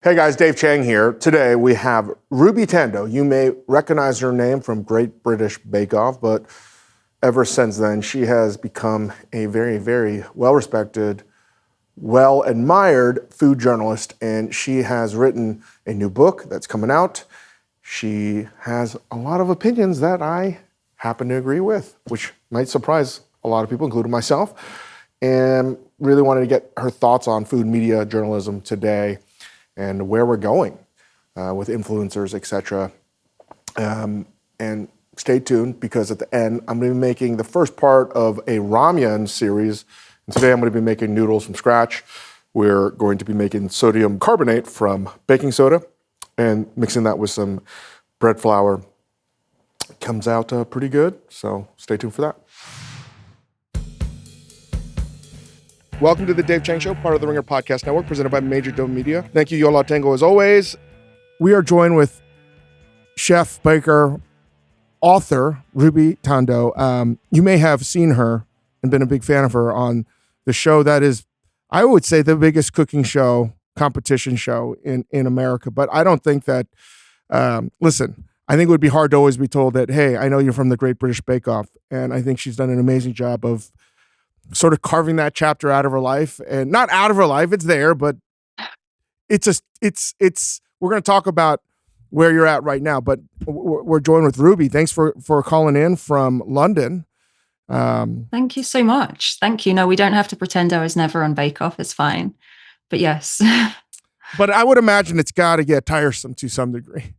Hey guys, Dave Chang here. Today we have Ruby Tandoh. You may recognize her name from Great British Bake Off, but ever since then she has become a very, very well-respected, well-admired food journalist, and she has written a new book that's coming out. She has a lot of opinions that I happen to agree with, which might surprise a lot of people, including myself, and really wanted to get her thoughts on food media journalism today and where we're going with influencers, etc. And stay tuned, because at the end, I'm gonna be making the first part of a ramen series. And today I'm gonna be making noodles from scratch. We're going to be making sodium carbonate from baking soda and mixing that with some bread flour. It comes out pretty good, so stay tuned for that. Welcome to the Dave Chang Show, part of the Ringer Podcast Network, presented by Major Dome Media. Thank you, Yola Tango, as always. We are joined with chef, baker, author, Ruby Tandoh. You may have seen her and been a big fan of her on the show that is, I would say, the biggest cooking show, competition show in America. But I don't think that, listen, I think it would be hard to always be told that, hey, I know you're from the Great British Bake Off. And I think she's done an amazing job of sort of carving that chapter out of her life, and not out of her life, it's there, but we're going to talk about where you're at right now, but we're joined with Ruby. Thanks for calling in from London. Thank you so much. Thank you. No, we don't have to pretend I was never on Bake Off. It's fine. But yes. But I would imagine it's got to get tiresome to some degree.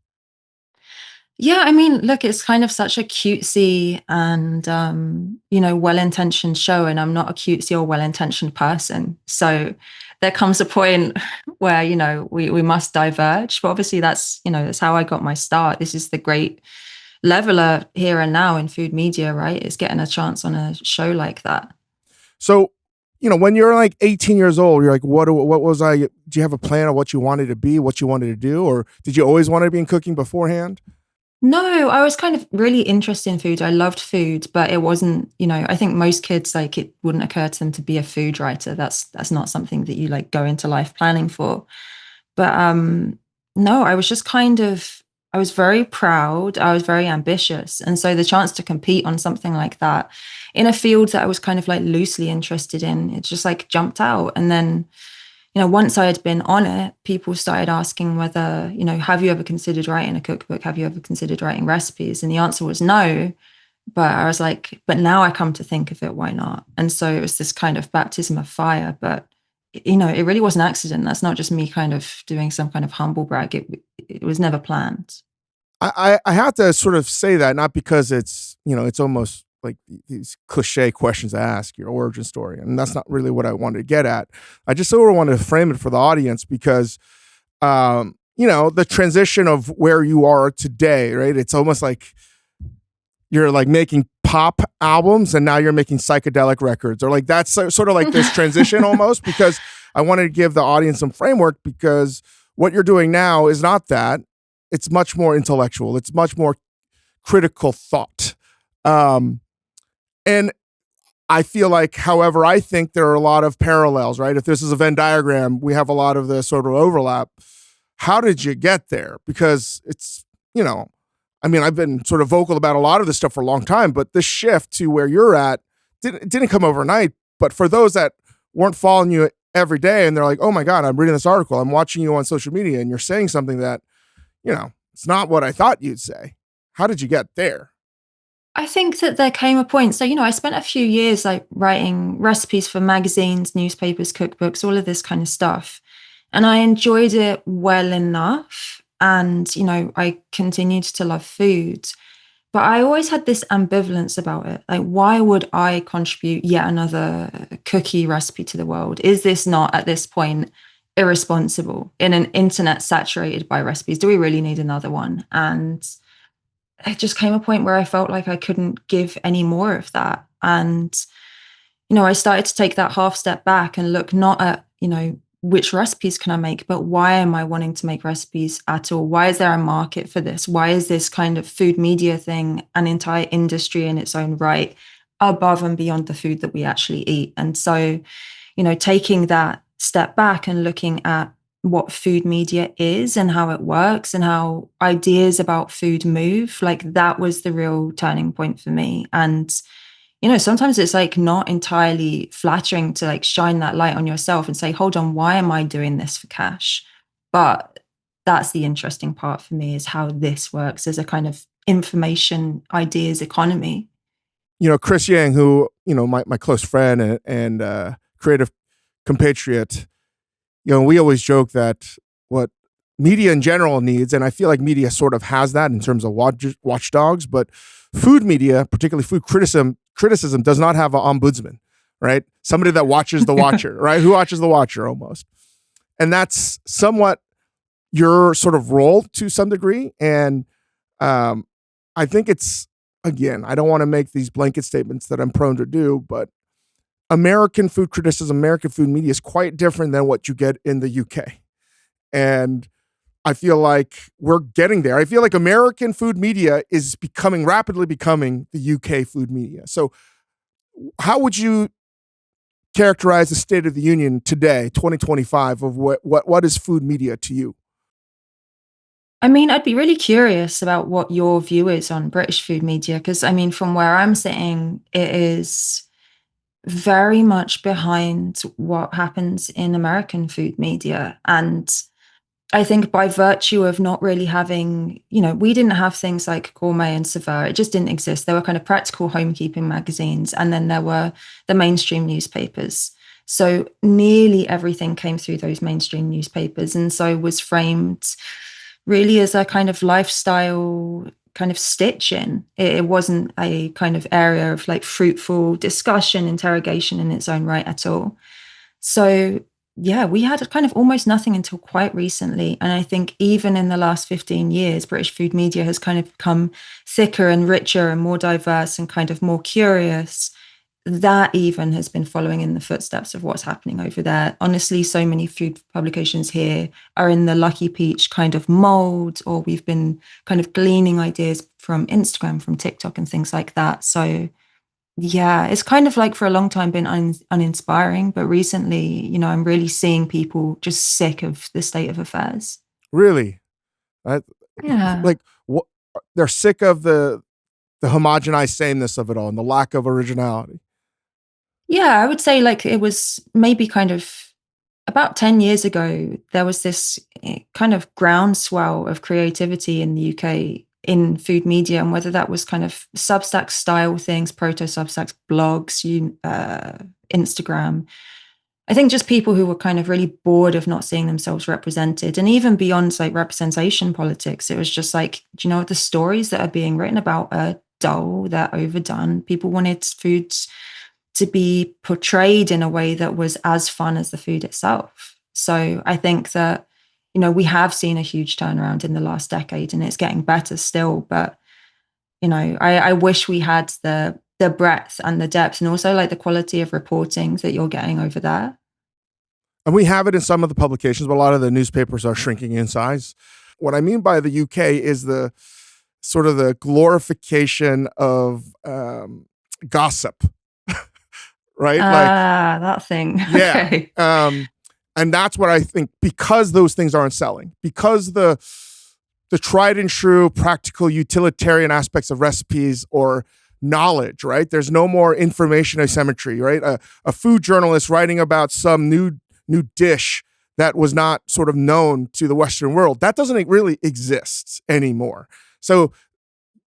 Yeah, I mean, look, it's kind of such a cutesy and, well-intentioned show, and I'm not a cutesy or well-intentioned person. So there comes a point where, we must diverge. But obviously that's how I got my start. This is the great leveler here and now in food media, right? It's getting a chance on a show like that. So, when you're like 18 years old, you're like, what was I? Do you have a plan of what you wanted to be, what you wanted to do? Or did you always want to be in cooking beforehand? No, I was kind of really interested in food. I loved food, but it wasn't, I think most kids, like, it wouldn't occur to them to be a food writer. That's not something that you like go into life planning for. But no, I was just I was very proud. I was very ambitious. And so the chance to compete on something like that in a field that I was kind of like loosely interested in, it just like jumped out. And then, once I had been on it, people started asking whether, have you ever considered writing a cookbook? Have you ever considered writing recipes? And the answer was no. But I was like, but now I come to think of it, why not? And so it was this kind of baptism of fire. But, it really was an accident. That's not just me kind of doing some kind of humble brag. It was never planned. I have to sort of say that, not because it's, it's almost like these cliche questions to ask, your origin story. And that's not really what I wanted to get at. I just sort of wanted to frame it for the audience because, the transition of where you are today, right? It's almost like you're like making pop albums and now you're making psychedelic records, or like that's sort of like this transition almost, because I wanted to give the audience some framework, because what you're doing now is not that. It's much more intellectual. It's much more critical thought. And I feel like, however, I think there are a lot of parallels, right? If this is a Venn diagram, we have a lot of the sort of overlap. How did you get there? Because it's, I've been sort of vocal about a lot of this stuff for a long time, but this shift to where you're at didn't come overnight. But for those that weren't following you every day and they're like, oh my God, I'm reading this article, I'm watching you on social media, and you're saying something that, it's not what I thought you'd say. How did you get there? I think that there came a point. So, I spent a few years like writing recipes for magazines, newspapers, cookbooks, all of this kind of stuff. And I enjoyed it well enough. And, I continued to love food. But I always had this ambivalence about it. Like, why would I contribute yet another cookie recipe to the world? Is this not, at this point, irresponsible in an internet saturated by recipes? Do we really need another one? And it just came a point where I felt like I couldn't give any more of that. And, I started to take that half step back and look not at, which recipes can I make, but why am I wanting to make recipes at all? Why is there a market for this? Why is this kind of food media thing an entire industry in its own right, above and beyond the food that we actually eat? And so, taking that step back and looking at what food media is and how it works and how ideas about food move. Like that was the real turning point for me. And sometimes it's like not entirely flattering to like shine that light on yourself and say, hold on, why am I doing this for cash? But that's the interesting part for me, is how this works as a kind of information ideas economy. Chris Yang, who, my close friend and creative compatriot, we always joke that what media in general needs, and I feel like media sort of has that in terms of watchdogs, but food media, particularly food criticism does not have an ombudsman, right? Somebody that watches the watcher, right? Who watches the watcher almost. And that's somewhat your sort of role to some degree. And I think it's, again, I don't want to make these blanket statements that I'm prone to do, but American food criticism, American food media is quite different than what you get in the UK. And I feel like we're getting there. I feel like American food media is rapidly becoming the UK food media. So how would you characterize the state of the union today, 2025, of what is food media to you? I mean, I'd be really curious about what your view is on British food media, because I mean, from where I'm sitting, it is very much behind what happens in American food media. And I think by virtue of not really having, we didn't have things like Gourmet and Saveur. It just didn't exist. There were kind of practical homekeeping magazines, and then there were the mainstream newspapers. So nearly everything came through those mainstream newspapers, and so was framed really as a kind of lifestyle kind of stitch in. It wasn't a kind of area of like fruitful discussion, interrogation in its own right at all. So yeah, we had kind of almost nothing until quite recently. And I think even in the last 15 years, British food media has kind of become thicker and richer and more diverse and kind of more curious. That even has been following in the footsteps of what's happening over there. Honestly, so many food publications here are in the Lucky Peach kind of mold, or we've been kind of gleaning ideas from Instagram, from TikTok and things like that. So yeah, it's kind of like for a long time been uninspiring, but recently, I'm really seeing people just sick of the state of affairs. Really? Yeah. Like, what, they're sick of the homogenized sameness of it all and the lack of originality. Yeah, I would say like it was maybe kind of about 10 years ago, there was this kind of groundswell of creativity in the UK in food media, and whether that was kind of Substack style things, proto Substacks, blogs, Instagram. I think just people who were kind of really bored of not seeing themselves represented. And even beyond like representation politics, it was just like, do you know what, the stories that are being written about are dull, they're overdone. People wanted foods to be portrayed in a way that was as fun as the food itself. So I think that, we have seen a huge turnaround in the last decade, and it's getting better still. But, I wish we had the breadth and the depth and also like the quality of reporting that you're getting over there. And we have it in some of the publications, but a lot of the newspapers are shrinking in size. What I mean by the UK is the sort of the glorification of gossip, right? That thing. Yeah. Okay. And that's what I think, because those things aren't selling, because the tried and true practical utilitarian aspects of recipes or knowledge, right? There's no more information asymmetry, right? A food journalist writing about some new dish that was not sort of known to the Western world, that doesn't really exist anymore. So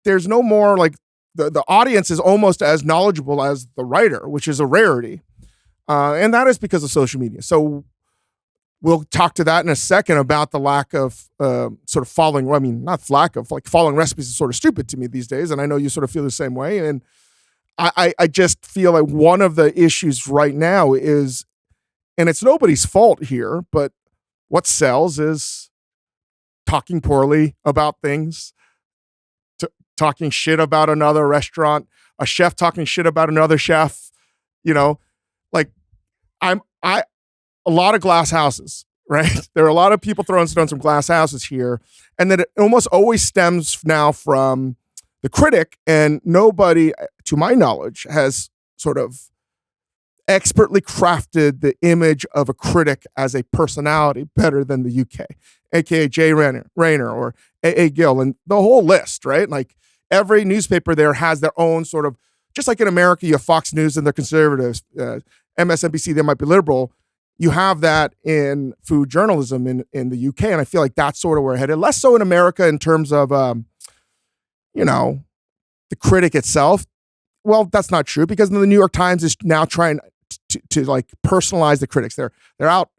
there's no more like the audience is almost as knowledgeable as the writer, which is a rarity. And that is because of social media. So we'll talk to that in a second about the lack of sort of following. I mean, not lack of, like, following recipes is sort of stupid to me these days. And I know you sort of feel the same way. And I just feel like one of the issues right now is, and it's nobody's fault here, but what sells is talking poorly about things, talking shit about another restaurant, a chef talking shit about another chef, like a lot of glass houses, right? There are a lot of people throwing stones from glass houses here. And that it almost always stems now from the critic, and nobody, to my knowledge, has sort of expertly crafted the image of a critic as a personality better than the UK, aka Jay Rayner or A. Gill, and the whole list, right? Like every newspaper there has their own sort of, just like in America, you have Fox News and they're conservatives, MSNBC, they might be liberal. You have that in food journalism in the UK, and I feel like that's sort of where we're headed. Less so in America in terms of, the critic itself. Well, that's not true because the New York Times is now trying to like personalize the critics. They're out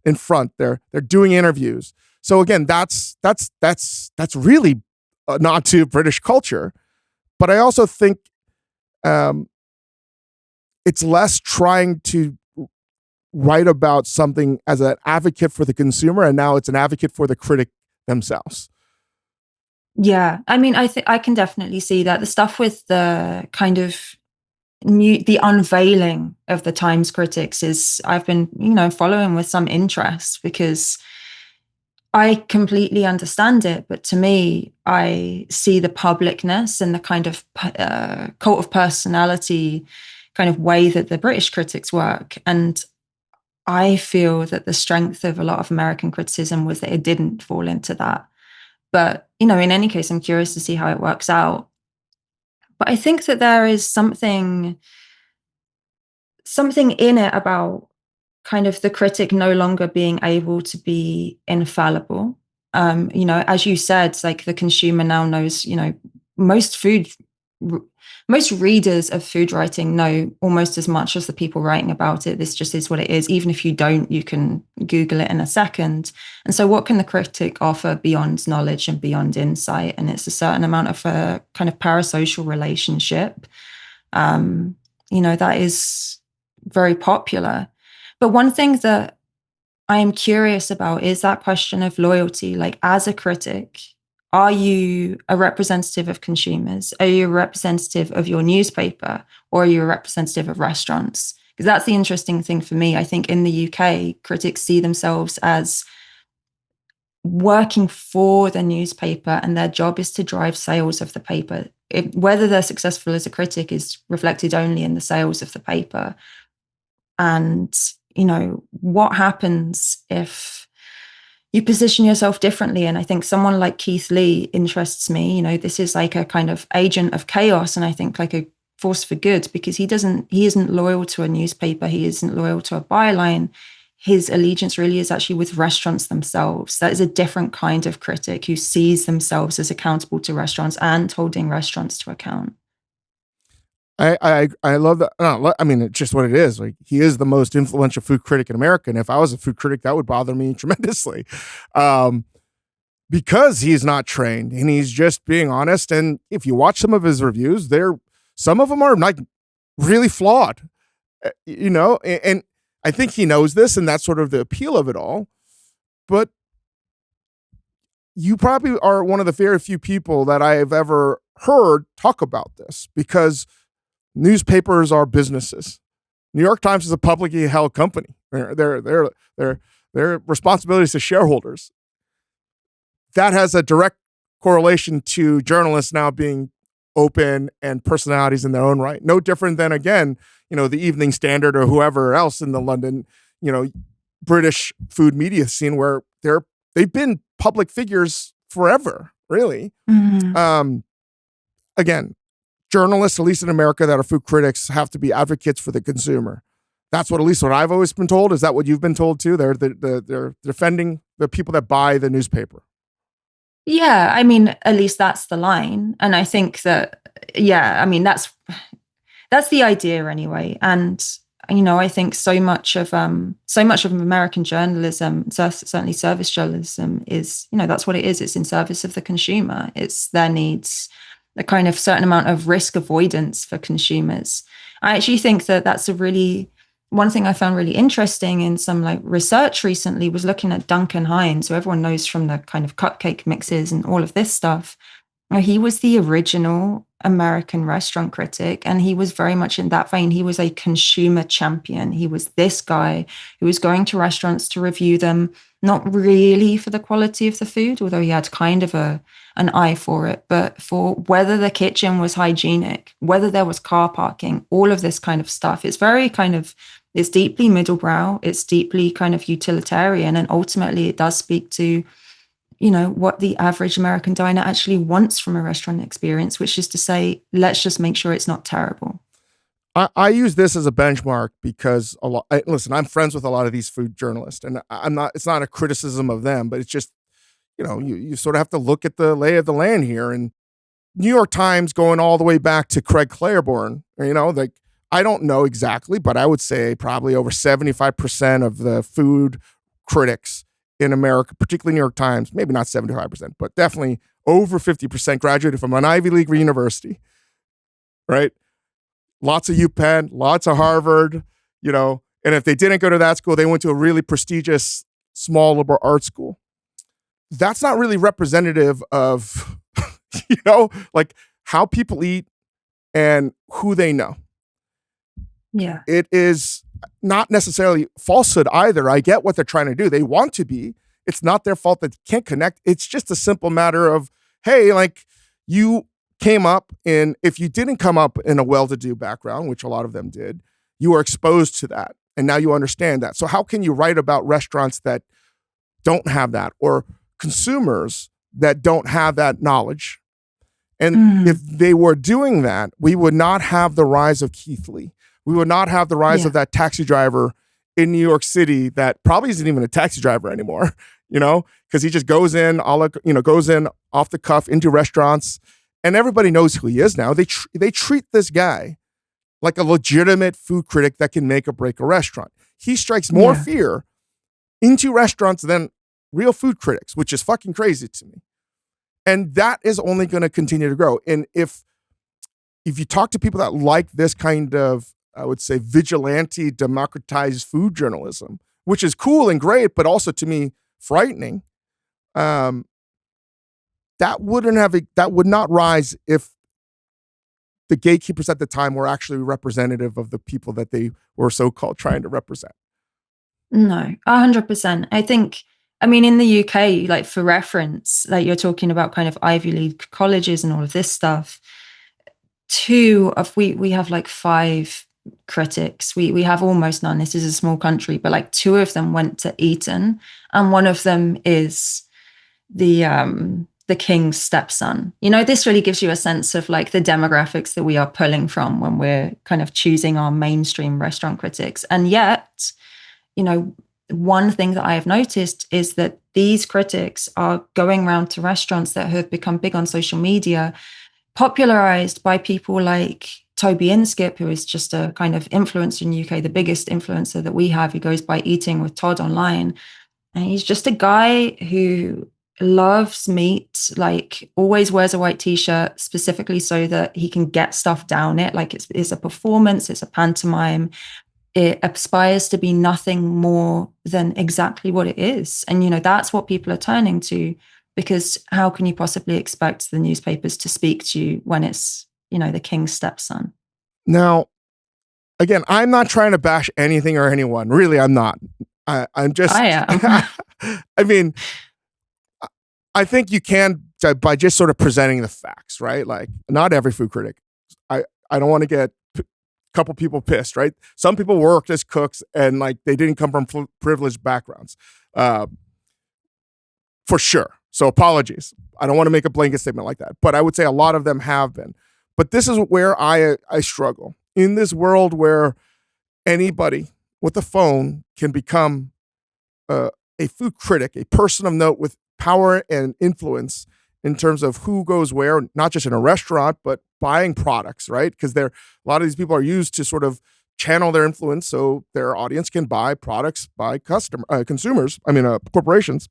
in front. They're doing interviews. So again, that's really a nod to British culture. But I also think it's less trying to write about something as an advocate for the consumer, and now it's an advocate for the critic themselves. Yeah, I mean, I can definitely see that. The stuff with the kind of the unveiling of the Times critics is, I've been, following with some interest because I completely understand it. But to me, I see the publicness and the kind of cult of personality kind of way that the British critics work. And I feel that the strength of a lot of American criticism was that it didn't fall into that. But, in any case, I'm curious to see how it works out. But I think that there is something in it about kind of the critic no longer being able to be infallible. As you said, like the consumer now knows, most food most readers of food writing know almost as much as the people writing about it. This just is what it is. Even if you don't, you can Google it in a second. And so what can the critic offer beyond knowledge and beyond insight? And it's a certain amount of a kind of parasocial relationship, that is very popular. But one thing that I am curious about is that question of loyalty. Like, as a critic, are you a representative of consumers? Are you a representative of your newspaper? Or are you a representative of restaurants? Because that's the interesting thing for me. I think in the UK, critics see themselves as working for the newspaper, and their job is to drive sales of the paper. Whether they're successful as a critic is reflected only in the sales of the paper. And, what happens if you position yourself differently? And I think someone like Keith Lee interests me. This is like a kind of agent of chaos, and I think like a force for good, because he isn't loyal to a newspaper. He isn't loyal to a byline. His allegiance really is actually with restaurants themselves. That is a different kind of critic who sees themselves as accountable to restaurants and holding restaurants to account. I love that. I mean, it's just what it is. Like, he is the most influential food critic in America, and if I was a food critic, that would bother me tremendously, because he's not trained and he's just being honest. And if you watch some of his reviews, some of them are like really flawed, And I think he knows this, and that's sort of the appeal of it all. But you probably are one of the very few people that I have ever heard talk about this, because newspapers are businesses. New York Times is a publicly held company. Their responsibilities to shareholders. That has a direct correlation to journalists now being open and personalities in their own right. No different than, again, the Evening Standard or whoever else in the London, British food media scene, where they've been public figures forever, really. Mm-hmm. Again, journalists, at least in America, that are food critics, have to be advocates for the consumer. That's at least what I've always been told. Is that what you've been told too? They're defending the people that buy the newspaper. Yeah, I mean, at least that's the line. And I think that, yeah, I mean, that's the idea anyway. And, I think so much of American journalism, certainly service journalism, is, that's what it is. It's in service of the consumer. It's their needs, a kind of certain amount of risk avoidance for consumers. I actually think that that's one thing I found really interesting in some like research recently was looking at Duncan Hines, who everyone knows from the kind of cupcake mixes and all of this stuff. He was the original American restaurant critic, and he was very much in that vein. He was a consumer champion. He was this guy who was going to restaurants to review them, not really for the quality of the food, although he had kind of an eye for it, but for whether the kitchen was hygienic, whether there was car parking, all of this kind of stuff. It's very kind of, it's deeply middlebrow, it's deeply kind of utilitarian, and ultimately it does speak to, you know, what the average American diner actually wants from a restaurant experience, which is to say, let's just make sure it's not terrible. I use this as a benchmark because listen, I'm friends with a lot of these food journalists, and I'm not. It's not a criticism of them, but it's just, you know, you sort of have to look at the lay of the land here. And New York Times, going all the way back to Craig Claiborne, you know, like, I don't know exactly, but I would say probably over 75% of the food critics in America, particularly New York Times, maybe not 75%, but definitely over 50% graduated from an Ivy League university, right? Lots of UPenn, lots of Harvard, you know, and if they didn't go to that school, they went to a really prestigious small liberal arts school. That's not really representative of, you know, like how people eat and who they know. Yeah. It is not necessarily falsehood either. I get what they're trying to do. They want to be. It's not their fault that they can't connect. It's just a simple matter of, hey, like, you came up in, if you didn't come up in a well-to-do background, which a lot of them did, you were exposed to that. And now you understand that. So how can you write about restaurants that don't have that, or consumers that don't have that knowledge? And if they were doing that, we would not have the rise of Keith Lee. We would not have the rise of that taxi driver in New York City that probably isn't even a taxi driver anymore, you know, because he just goes in, goes in off the cuff into restaurants, and everybody knows who he is now. They treat this guy like a legitimate food critic that can make or break a restaurant. He strikes more fear into restaurants than real food critics, which is fucking crazy to me. And that is only going to continue to grow. And if you talk to people that like this kind of, I would say, vigilante, democratized food journalism, which is cool and great, but also to me frightening, that would not rise if the gatekeepers at the time were actually representative of the people that they were so-called trying to represent. No, 100%. I think, I mean, in the UK, like, for reference, like, you're talking about kind of Ivy League colleges and all of this stuff. We have like 5 critics. We have almost none. This is a small country, but like 2 of them went to Eton, and one of them is the king's stepson. You know, this really gives you a sense of like the demographics that we are pulling from when we're kind of choosing our mainstream restaurant critics. And yet, you know, one thing that I have noticed is that these critics are going around to restaurants that have become big on social media, popularized by people like Toby Inskip, who is just a kind of influencer in the UK, the biggest influencer that we have, who goes by Eating with Todd online. And he's just a guy who loves meat, like always wears a white t-shirt specifically so that he can get stuff down it. Like, it's a performance, it's a pantomime. It aspires to be nothing more than exactly what it is. And, you know, that's what people are turning to, because how can you possibly expect the newspapers to speak to you when it's, you know, the king's stepson? Now, again, I'm not trying to bash anything or anyone. Really, I'm not. I'm just, I am. I mean, I think you can, by just sort of presenting the facts, right? Like, not every food critic. I don't want to get a couple people pissed, right? Some people worked as cooks and like they didn't come from privileged backgrounds, for sure. So apologies. I don't want to make a blanket statement like that, but I would say a lot of them have been. But this is where I struggle. In this world where anybody with a phone can become a food critic, a person of note with power and influence in terms of who goes where, not just in a restaurant, but buying products, right? Because a lot of these people are used to sort of channel their influence so their audience can buy products by consumers, corporations.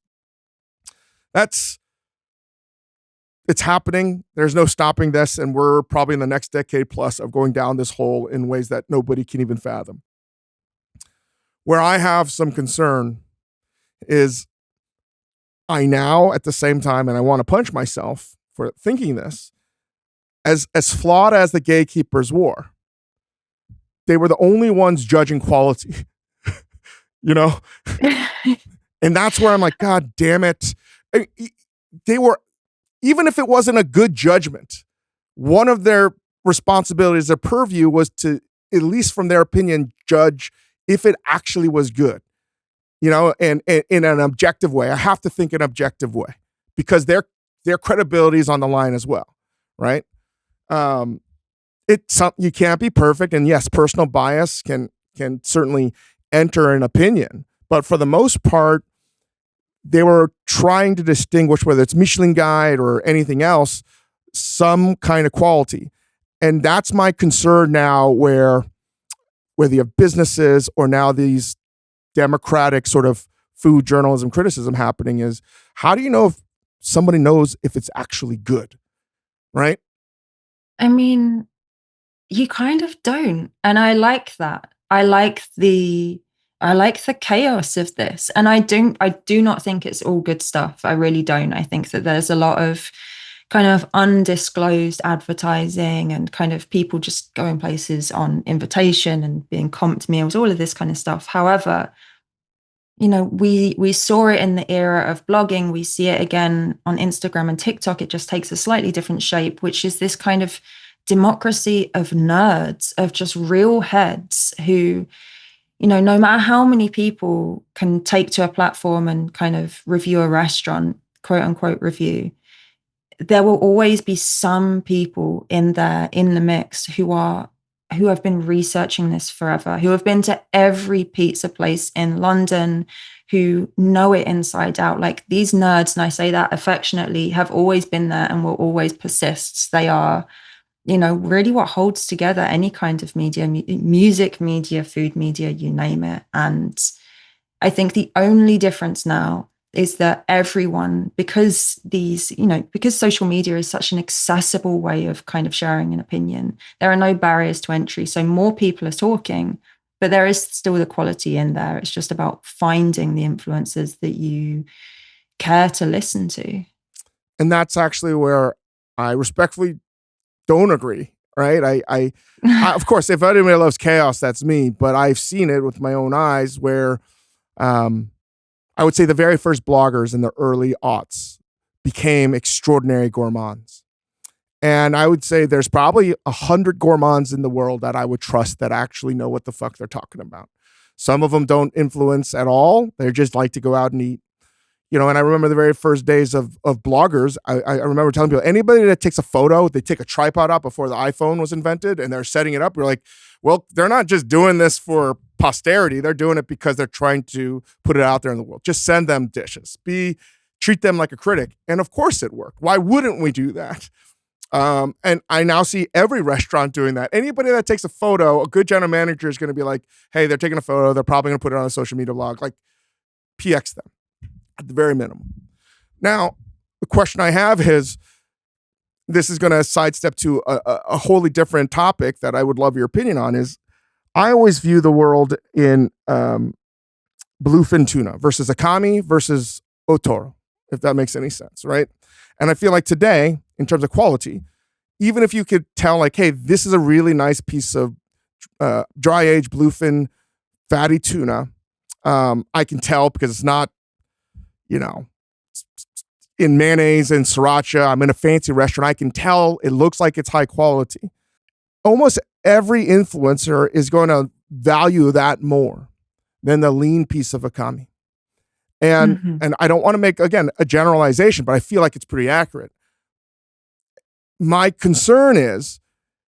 It's happening. There's no stopping this, and we're probably in the next decade plus of going down this hole in ways that nobody can even fathom. Where I have some concern is I now, at the same time, and I want to punch myself for thinking this, as flawed as the gatekeepers were, they were the only ones judging quality. You know? And that's where I'm like, God damn it. They were, even if it wasn't a good judgment, one of their responsibilities, their purview was to, at least from their opinion, judge if it actually was good, and in an objective way. I have to think an objective way because their credibility is on the line as well, right? You can't be perfect, and yes, personal bias can certainly enter an opinion, but for the most part, they were trying to distinguish, whether it's Michelin Guide or anything else, some kind of quality. And that's my concern now, whether you have businesses or now these democratic sort of food journalism criticism happening, is how do you know if somebody knows if it's actually good, right? I mean, you kind of don't. And I like that. I like the chaos of this. And I do not think it's all good stuff. I really don't. I think that there's a lot of kind of undisclosed advertising and kind of people just going places on invitation and being comped meals, all of this kind of stuff. However, we saw it in the era of blogging. We see it again on Instagram and TikTok. It just takes a slightly different shape, which is this kind of democracy of nerds, of just real heads who, no matter how many people can take to a platform and kind of review a restaurant, quote unquote review, there will always be some people in there in the mix who have been researching this forever, who have been to every pizza place in London, who know it inside out. Like these nerds, and I say that affectionately, have always been there and will always persist. They are, really what holds together any kind of media, music media, food media, you name it. And I think the only difference now is that everyone, because social media is such an accessible way of kind of sharing an opinion, there are no barriers to entry. So more people are talking, but there is still the quality in there. It's just about finding the influencers that you care to listen to. And that's actually where I respectfully don't agree, right? I of course, if anybody loves chaos, that's me, but I've seen it with my own eyes where, I would say the very first bloggers in the early aughts became extraordinary gourmands. And I would say there's probably 100 gourmands in the world that I would trust that actually know what the fuck they're talking about. Some of them don't influence at all. They just like to go out and eat. And I remember the very first days of bloggers, I remember telling people, anybody that takes a photo, they take a tripod out before the iPhone was invented and they're setting it up. We're like, well, they're not just doing this for posterity. They're doing it because they're trying to put it out there in the world. Just send them dishes. Treat them like a critic. And of course it worked. Why wouldn't we do that? And I now see every restaurant doing that. Anybody that takes a photo, a good general manager is going to be like, hey, they're taking a photo. They're probably going to put it on a social media blog. Like, PX them at the very minimum. Now, the question I have is, this is going to sidestep to a wholly different topic that I would love your opinion on, is I always view the world in bluefin tuna versus akami versus otoro, if that makes any sense, right? And I feel like today, in terms of quality, even if you could tell like, hey, this is a really nice piece of dry-aged bluefin fatty tuna, I can tell because it's not, in mayonnaise and sriracha. I'm in a fancy restaurant. I can tell it looks like it's high quality. Almost every influencer is going to value that more than the lean piece of akami. And I don't want to make, again, a generalization, but I feel like it's pretty accurate. My concern is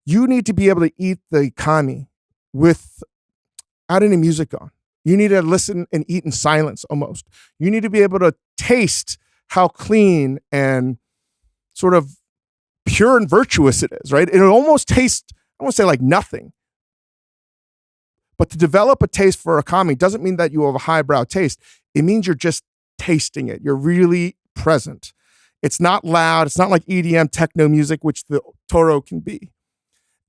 you need to be able to eat the akami without any music on. You need to listen and eat in silence almost. You need to be able to taste how clean and sort of pure and virtuous it is, right? It almost tastes, I won't say like nothing. But to develop a taste for akami doesn't mean that you have a highbrow taste. It means you're just tasting it. You're really present. It's not loud. It's not like EDM techno music, which the Toro can be.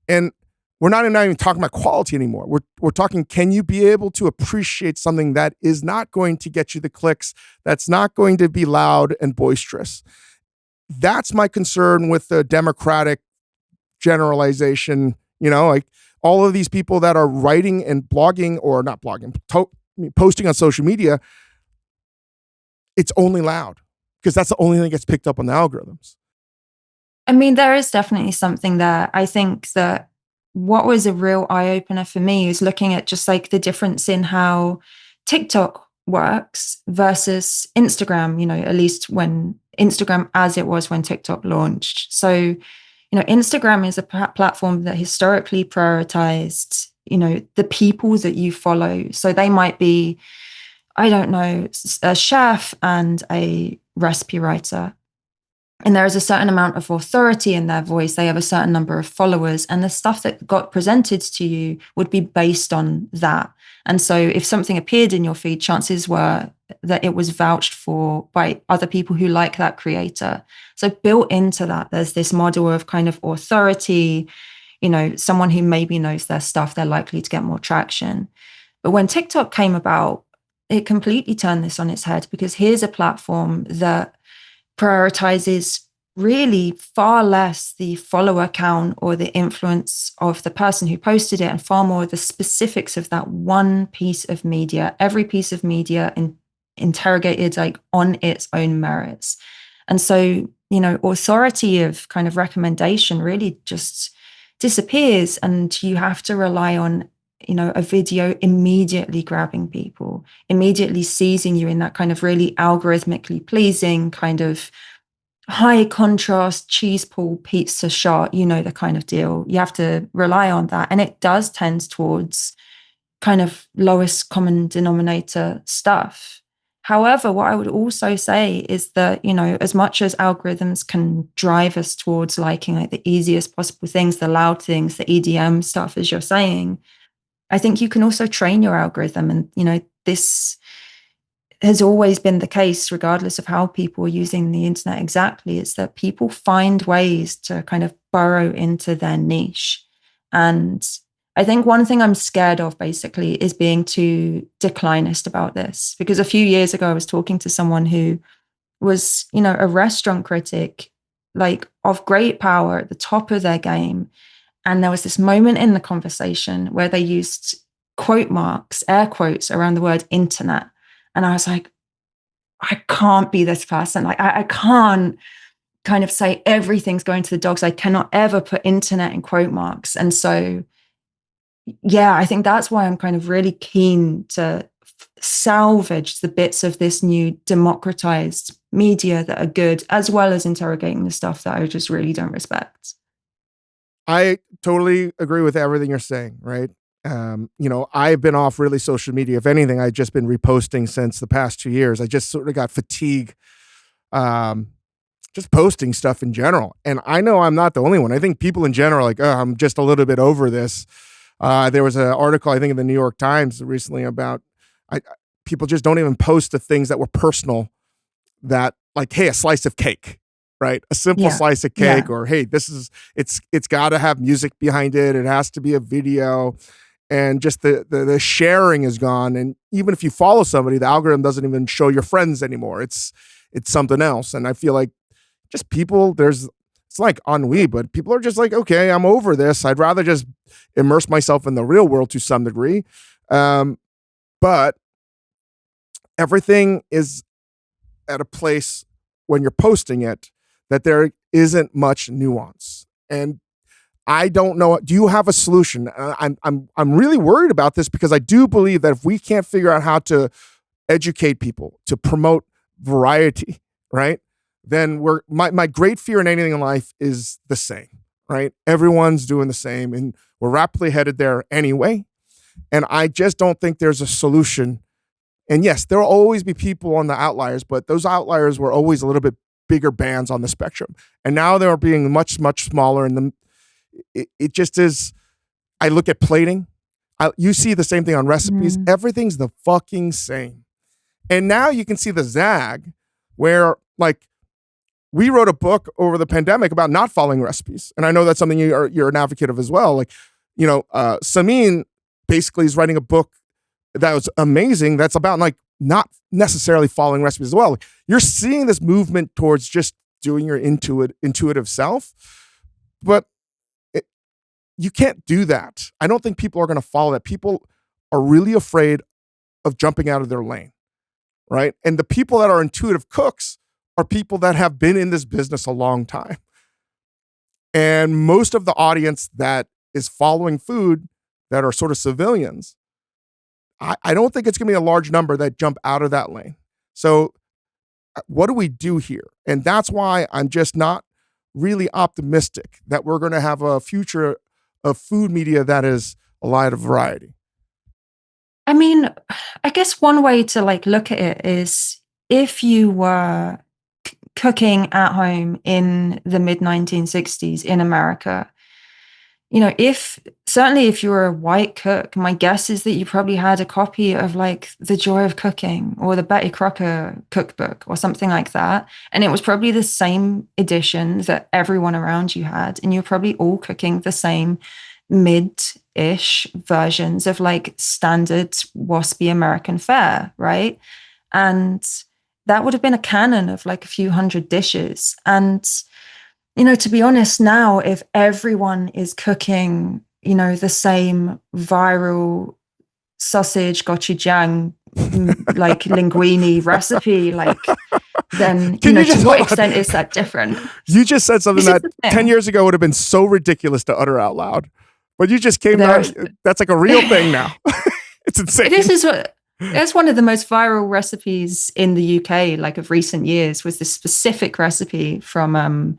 And we're not even talking about quality anymore. We're talking, can you be able to appreciate something that is not going to get you the clicks, that's not going to be loud and boisterous? That's my concern with the democratic generalization. Like all of these people that are writing and blogging, or not blogging, posting on social media, it's only loud because that's the only thing that gets picked up on the algorithms. I mean, there is definitely something there. I think that what was a real eye opener for me is looking at just like the difference in how TikTok works versus Instagram, at least when Instagram as it was when TikTok launched. So, Instagram is a platform that historically prioritized, the people that you follow. So they might be, I don't know, a chef and a recipe writer, and there is a certain amount of authority in their voice. They have a certain number of followers, and the stuff that got presented to you would be based on that. And so if something appeared in your feed, chances were that it was vouched for by other people who like that creator. So built into that, there's this model of kind of authority, someone who maybe knows their stuff, they're likely to get more traction. But when TikTok came about, it completely turned this on its head, because here's a platform that prioritizes really far less the follower count or the influence of the person who posted it, and far more the specifics of that one piece of media, every piece of media interrogated like on its own merits. And so, authority of kind of recommendation really just disappears, and you have to rely on a video immediately grabbing people, immediately seizing you in that kind of really algorithmically pleasing kind of high contrast cheese pull pizza shot, the kind of deal. You have to rely on that. And it does tend towards kind of lowest common denominator stuff. However, what I would also say is that, as much as algorithms can drive us towards liking like the easiest possible things, the loud things, the EDM stuff, as you're saying, I think you can also train your algorithm. And, this has always been the case, regardless of how people are using the internet exactly, is that people find ways to kind of burrow into their niche. And I think one thing I'm scared of basically is being too declinist about this, because a few years ago, I was talking to someone who was, a restaurant critic, like of great power at the top of their game. And there was this moment in the conversation where they used quote marks, air quotes around the word internet. And I was like, I can't be this person. Like, I can't kind of say everything's going to the dogs. I cannot ever put internet in quote marks. And so, yeah, I think that's why I'm kind of really keen to salvage the bits of this new democratized media that are good, as well as interrogating the stuff that I just really don't respect. I totally agree with everything you're saying, right? I've been off really social media. If anything, I've just been reposting since the past 2 years. I just sort of got fatigue, just posting stuff in general. And I know I'm not the only one. I think people in general are like, oh, I'm just a little bit over this. There was an article, I think, in the New York Times recently about people just don't even post the things that were personal, that like, hey, a slice of cake, right? A simple slice of cake, or hey, it's got to have music behind it. It has to be a video. And just the sharing is gone. And even if you follow somebody, the algorithm doesn't even show your friends anymore. It's something else. And I feel like just people, it's like ennui, but people are just like, okay, I'm over this. I'd rather just immerse myself in the real world to some degree. But everything is at a place when you're posting it that there isn't much nuance. And I don't know. Do you have a solution? I'm really worried about this, because I do believe that if we can't figure out how to educate people, to promote variety, right? Then my great fear in anything in life is the same, right? Everyone's doing the same, and we're rapidly headed there anyway. And I just don't think there's a solution. And yes, there will always be people on the outliers, but those outliers were always a little bit bigger bands on the spectrum. And now they're being much, much smaller. And it just is. I look at plating. You see the same thing on recipes. Everything's the fucking same. And now you can see the zag where, like, we wrote a book over the pandemic about not following recipes. And I know that's something you're an advocate of as well. Like, Samin basically is writing a book that was amazing. That's about like not necessarily following recipes as well. Like, you're seeing this movement towards just doing your intuitive self, but you can't do that. I don't think people are going to follow that. People are really afraid of jumping out of their lane. right? And the people that are intuitive cooks are people that have been in this business a long time. And most of the audience that is following food that are sort of civilians, I don't think it's going to be a large number that jump out of that lane. So what do we do here? And that's why I'm just not really optimistic that we're going to have a future of food media that is a lot of variety. I mean, I guess one way to like look at it is if you were cooking at home in the mid 1960s in America, you know, certainly if you were a white cook, my guess is that you probably had a copy of like The Joy of Cooking or the Betty Crocker cookbook or something like that. And it was probably the same edition that everyone around you had. And you're probably all cooking the same mid-ish versions of like standard waspy American fare, right? And that would have been a canon of like a few hundred dishes. And you know, to be honest, now, if everyone is cooking, you know, the same viral sausage gochujang, like linguine recipe, like, then, you know, to what extent is that different? You just said something that 10 years ago would have been so ridiculous to utter out loud. But you just came out, that's like a real thing now. It's insane. That's one of the most viral recipes in the UK, like of recent years, was this specific recipe from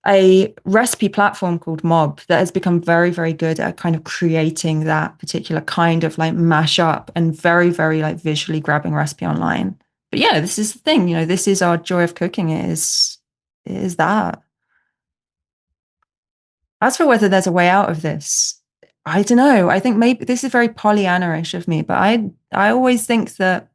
a recipe platform called Mob that has become very, very good at kind of creating that particular kind of like mashup and very, very like visually grabbing recipe online. But yeah, this is the thing, you know, this is our joy of cooking is that. As for whether there's a way out of this, I don't know. I think maybe this is very Pollyanna-ish of me, but I always think that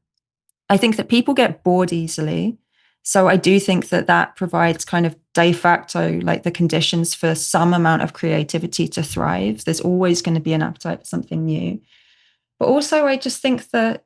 people get bored easily. So I do think that provides kind of de facto like the conditions for some amount of creativity to thrive. There's always going to be an appetite for something new. But also I just think that,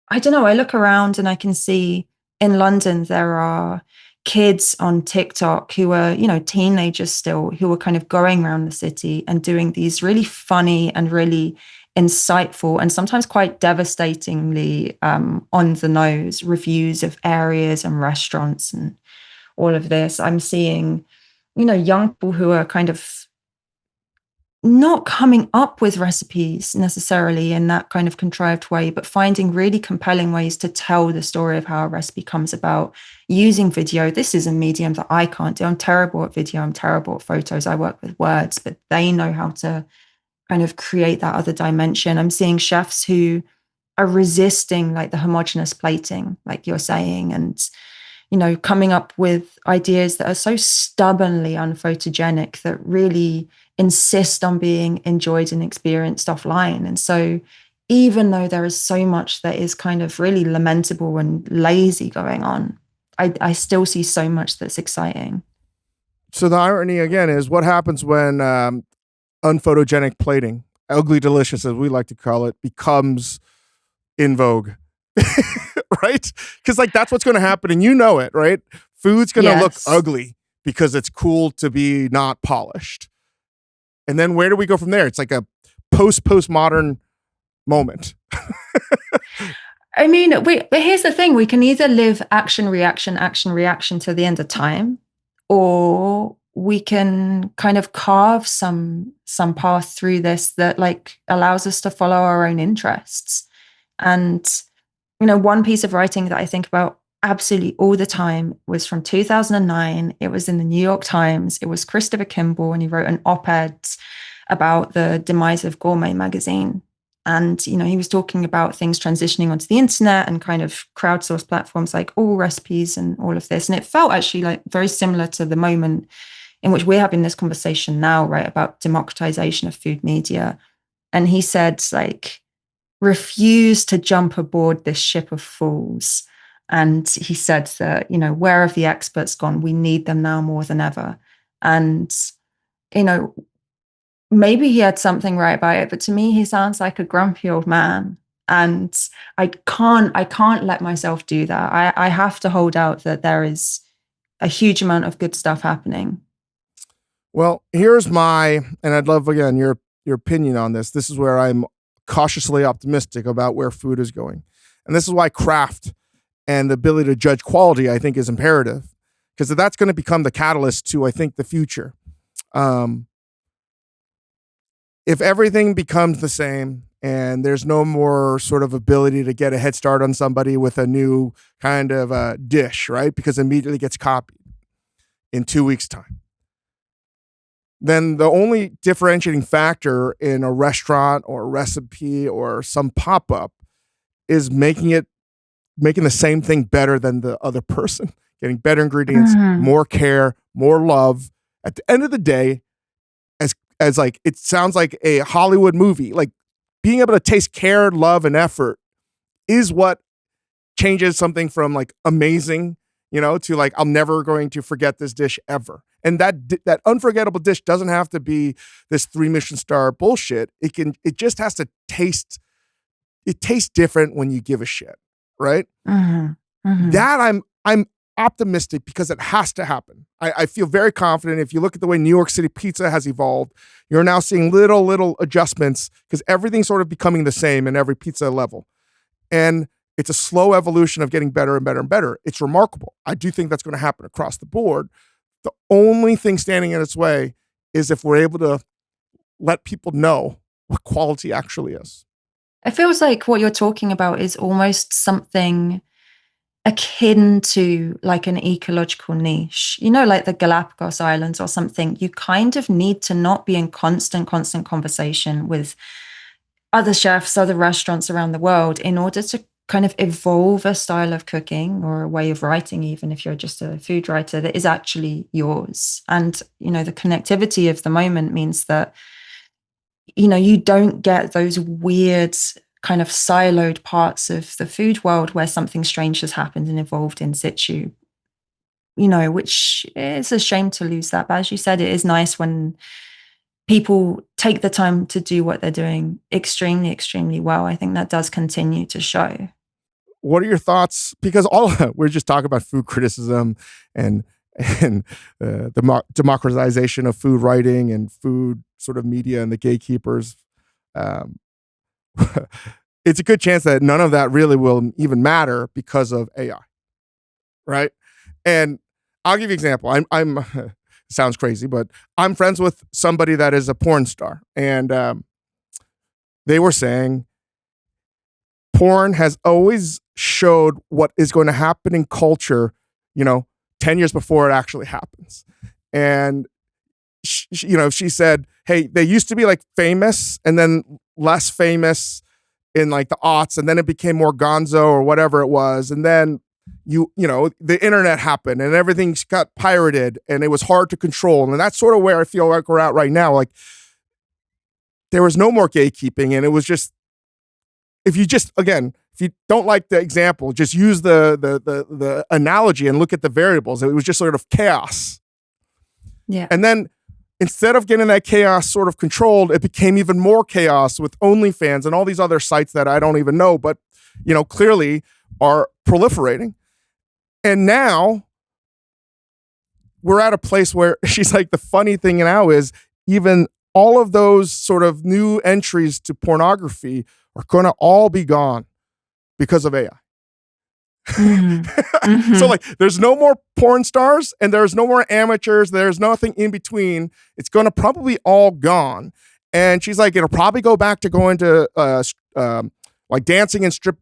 I don't know, I look around and I can see in London there are kids on TikTok who are, you know, teenagers still, who are kind of going around the city and doing these really funny and really insightful and sometimes quite devastatingly on the nose reviews of areas and restaurants and all of this. I'm seeing, you know, young people who are kind of not coming up with recipes necessarily in that kind of contrived way, but finding really compelling ways to tell the story of how a recipe comes about using video. This is a medium that I can't do. I'm terrible at video. I'm terrible at photos. I work with words, but they know how to kind of create that other dimension. I'm seeing chefs who are resisting like the homogenous plating, like you're saying, and, you know, coming up with ideas that are so stubbornly unphotogenic that really insist on being enjoyed and experienced offline. And so even though there is so much that is kind of really lamentable and lazy going on, I still see so much that's exciting. So the irony again is what happens when unphotogenic plating, ugly delicious as we like to call it, becomes in vogue. Right? Because like that's what's going to happen, and you know it, right? Food's going to look ugly because it's cool to be not polished. And then where do we go from there? It's like a postmodern moment. I mean, but here's the thing: we can either live action reaction to the end of time, or we can kind of carve some path through this that like allows us to follow our own interests. And you know, one piece of writing that I think about absolutely all the time was from 2009. It was in the New York Times. It was Christopher Kimball, and he wrote an op-ed about the demise of Gourmet magazine. And, you know, he was talking about things transitioning onto the internet and kind of crowdsourced platforms like All Recipes and all of this. And it felt actually like very similar to the moment in which we're having this conversation now, right, about democratization of food media. And he said, like, refuse to jump aboard this ship of fools. And he said that, you know, where have the experts gone? We need them now more than ever. And, you know, maybe he had something right about it, but to me, he sounds like a grumpy old man. And I can't let myself do that. I have to hold out that there is a huge amount of good stuff happening. Well, here's and I'd love, again, your opinion on this. This is where I'm cautiously optimistic about where food is going. And this is why craft and the ability to judge quality, I think, is imperative, because that's going to become the catalyst to, I think, the future. If everything becomes the same and there's no more sort of ability to get a head start on somebody with a new kind of dish, right? Because it immediately gets copied in 2 weeks' time. Then the only differentiating factor in a restaurant or a recipe or some pop-up is making the same thing better than the other person, getting better ingredients, more care, more love. At the end of the day, as like, it sounds like a Hollywood movie, like being able to taste care, love, and effort is what changes something from like amazing, to like, I'm never going to forget this dish ever. And that unforgettable dish doesn't have to be this 3 Michelin star bullshit. It just has to taste. It tastes different when you give a shit, right? That I'm optimistic, because it has to happen. I feel very confident. If you look at the way New York City pizza has evolved, you're now seeing little adjustments, because everything's sort of becoming the same in every pizza level. And it's a slow evolution of getting better and better and better. It's remarkable. I do think that's going to happen across the board. The only thing standing in its way is if we're able to let people know what quality actually is. It feels like what you're talking about is almost something akin to like an ecological niche, like the Galapagos Islands or something. You kind of need to not be in constant conversation with other chefs, other restaurants around the world in order to kind of evolve a style of cooking or a way of writing, even if you're just a food writer, that is actually yours. And, the connectivity of the moment means that, you don't get those weird kind of siloed parts of the food world where something strange has happened and evolved in situ, which is a shame to lose that. But as you said, it is nice when people take the time to do what they're doing extremely, extremely well. I think that does continue to show. What are your thoughts? Because we're just talking about food criticism and the democratization of food writing and food sort of media and the gatekeepers. It's a good chance that none of that really will even matter because of AI, right? And I'll give you an example. I'm sounds crazy, but I'm friends with somebody that is a porn star, and they were saying porn has always showed what is going to happen in culture, 10 years before it actually happens. And she said, hey, they used to be like famous and then less famous in like the aughts, and then it became more gonzo or whatever it was. And then the internet happened and everything got pirated and it was hard to control. And that's sort of where I feel like we're at right now. Like there was no more gatekeeping, and it was just, if you don't like the example, just use the analogy and look at the variables. It was just sort of chaos. Yeah. And then instead of getting that chaos sort of controlled, it became even more chaos with OnlyFans and all these other sites that I don't even know, but clearly are proliferating. And now we're at a place where she's like, the funny thing now is even all of those sort of new entries to pornography are going to all be gone because of AI. So like there's no more porn stars and there's no more amateurs. There's nothing in between. It's going to probably all gone. And she's like, it'll probably go back to going to like dancing in strip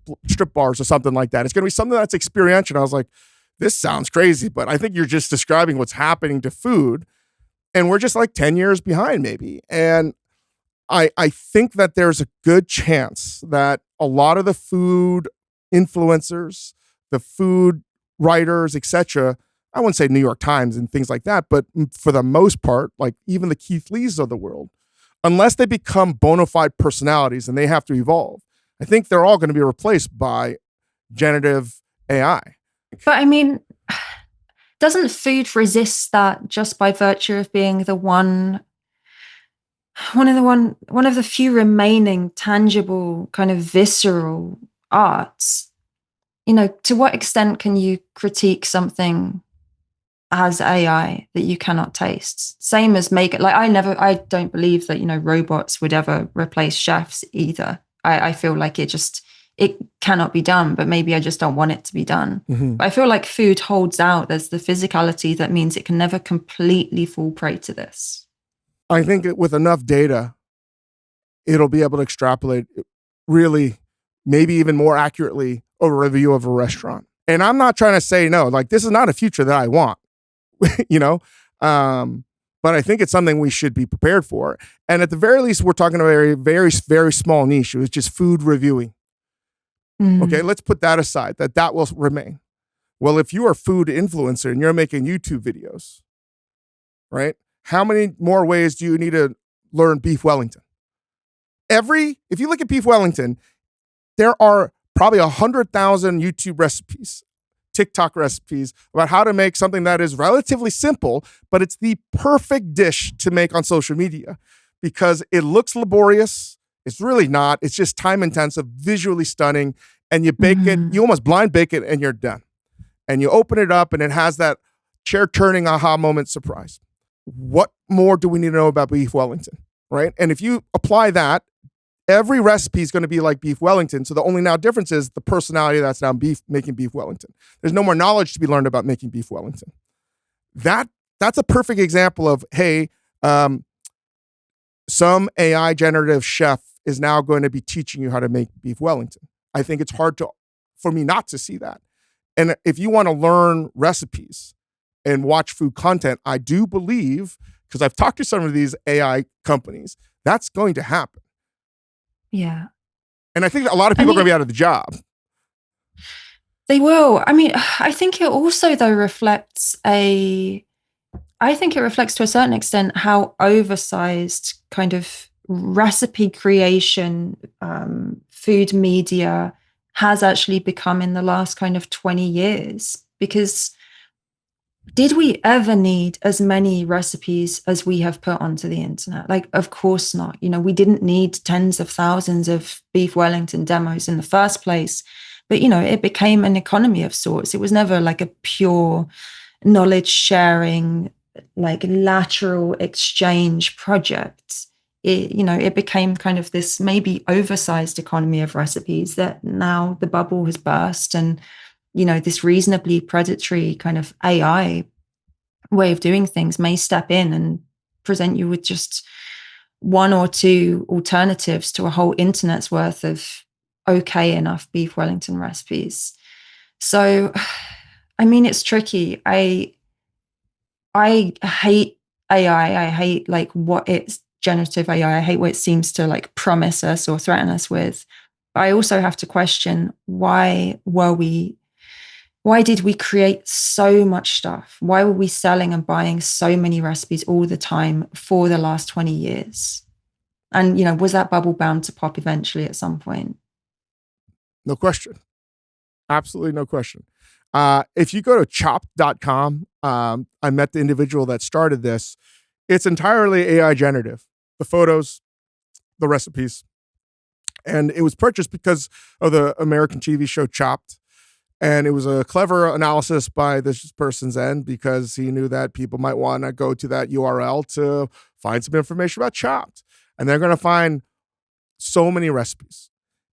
bars or something like that. It's going to be something that's experiential. I was like, this sounds crazy, but I think you're just describing what's happening to food. And we're just like 10 years behind maybe. And I think that there's a good chance that a lot of the food influencers, the food writers, etc., I wouldn't say New York Times and things like that, but for the most part, like even the Keith Lees of the world, unless they become bona fide personalities and they have to evolve, I think they're all going to be replaced by generative AI. But I mean, doesn't food resist that just by virtue of being one of the few remaining tangible kind of visceral arts? To what extent can you critique something as AI that you cannot taste? Same as make it like I don't believe that robots would ever replace chefs either. I feel like it it cannot be done, but maybe I just don't want it to be done. Mm-hmm. But I feel like food holds out. There's the physicality that means it can never completely fall prey to this. I think with enough data, it'll be able to extrapolate really, maybe even more accurately, a review of a restaurant. And I'm not trying to say no, like this is not a future that I want, you know? But I think it's something we should be prepared for. And at the very least, we're talking about a very, very small niche, which is food reviewing. Okay, let's put that aside, that will remain. Well, if you are a food influencer and you're making YouTube videos, right? How many more ways do you need to learn beef Wellington? If you look at beef Wellington, there are probably 100,000 YouTube recipes, TikTok recipes about how to make something that is relatively simple, but it's the perfect dish to make on social media because it looks laborious. It's really not. It's just time intensive, visually stunning. And you bake it, you almost blind bake it and you're done. And you open it up and it has that chair turning aha moment surprise. What more do we need to know about beef Wellington, right? And if you apply that, every recipe is going to be like beef Wellington. So the only now difference is the personality that's now making beef Wellington. There's no more knowledge to be learned about making beef Wellington. That's a perfect example of, hey, some AI generative chef is now going to be teaching you how to make beef Wellington. I think it's hard for me not to see that. And if you want to learn recipes and watch food content, I do believe, because I've talked to some of these AI companies, that's going to happen. Yeah. And I think a lot of people are going to be out of the job. They will. I mean, I think it also, though, reflects to a certain extent how oversized kind of recipe creation, food media has actually become in the last kind of 20 years. Because did we ever need as many recipes as we have put onto the internet? Like, of course not. We didn't need tens of thousands of beef Wellington demos in the first place. But, it became an economy of sorts. It was never like a pure knowledge sharing, like lateral exchange project. It became kind of this maybe oversized economy of recipes that now the bubble has burst, and this reasonably predatory kind of AI way of doing things may step in and present you with just one or two alternatives to a whole internet's worth of okay enough beef Wellington recipes. So, I mean, it's tricky. I hate AI. I hate like what it's generative AI. I hate what it seems to like promise us or threaten us with. But I also have to question why did we create so much stuff? Why were we selling and buying so many recipes all the time for the last 20 years? And, was that bubble bound to pop eventually at some point? No question. Absolutely no question. If you go to chopped.com, I met the individual that started this. It's entirely AI generative. The photos, the recipes. And it was purchased because of the American TV show Chopped. And it was a clever analysis by this person's end because he knew that people might want to go to that URL to find some information about Chopped. And they're going to find so many recipes.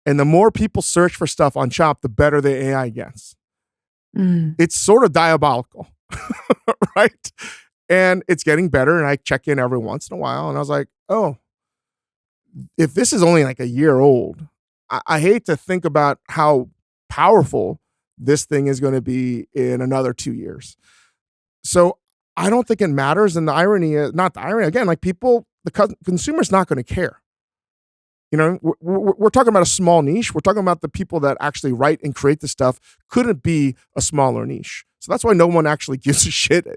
And the more people search for stuff on Chopped, the better the AI gets. It's sort of diabolical, right? And it's getting better. And I check in every once in a while. And I was like, oh, if this is only like a year old, I hate to think about how powerful this thing is going to be in another 2 years. So I don't think it matters. And the irony is, not the irony, again, like the consumer's not going to care. We're talking about a small niche. We're talking about the people that actually write and create the stuff couldn't be a smaller niche. So that's why no one actually gives a shit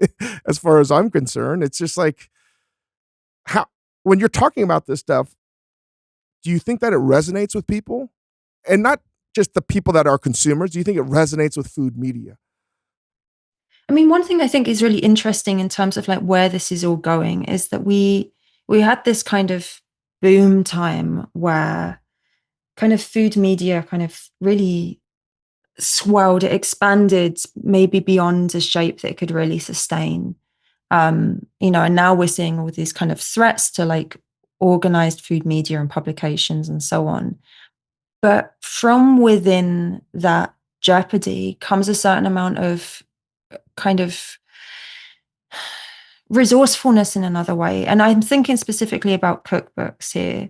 as far as I'm concerned. It's just like, when you're talking about this stuff, do you think that it resonates with people? And not just the people that are consumers. Do you think it resonates with food media? I mean, one thing I think is really interesting in terms of like where this is all going is that we had this kind of boom time where kind of food media kind of really swelled, it expanded maybe beyond a shape that it could really sustain. And now we're seeing all these kind of threats to like organized food media and publications and so on. But from within that jeopardy comes a certain amount of kind of resourcefulness in another way. And I'm thinking specifically about cookbooks here,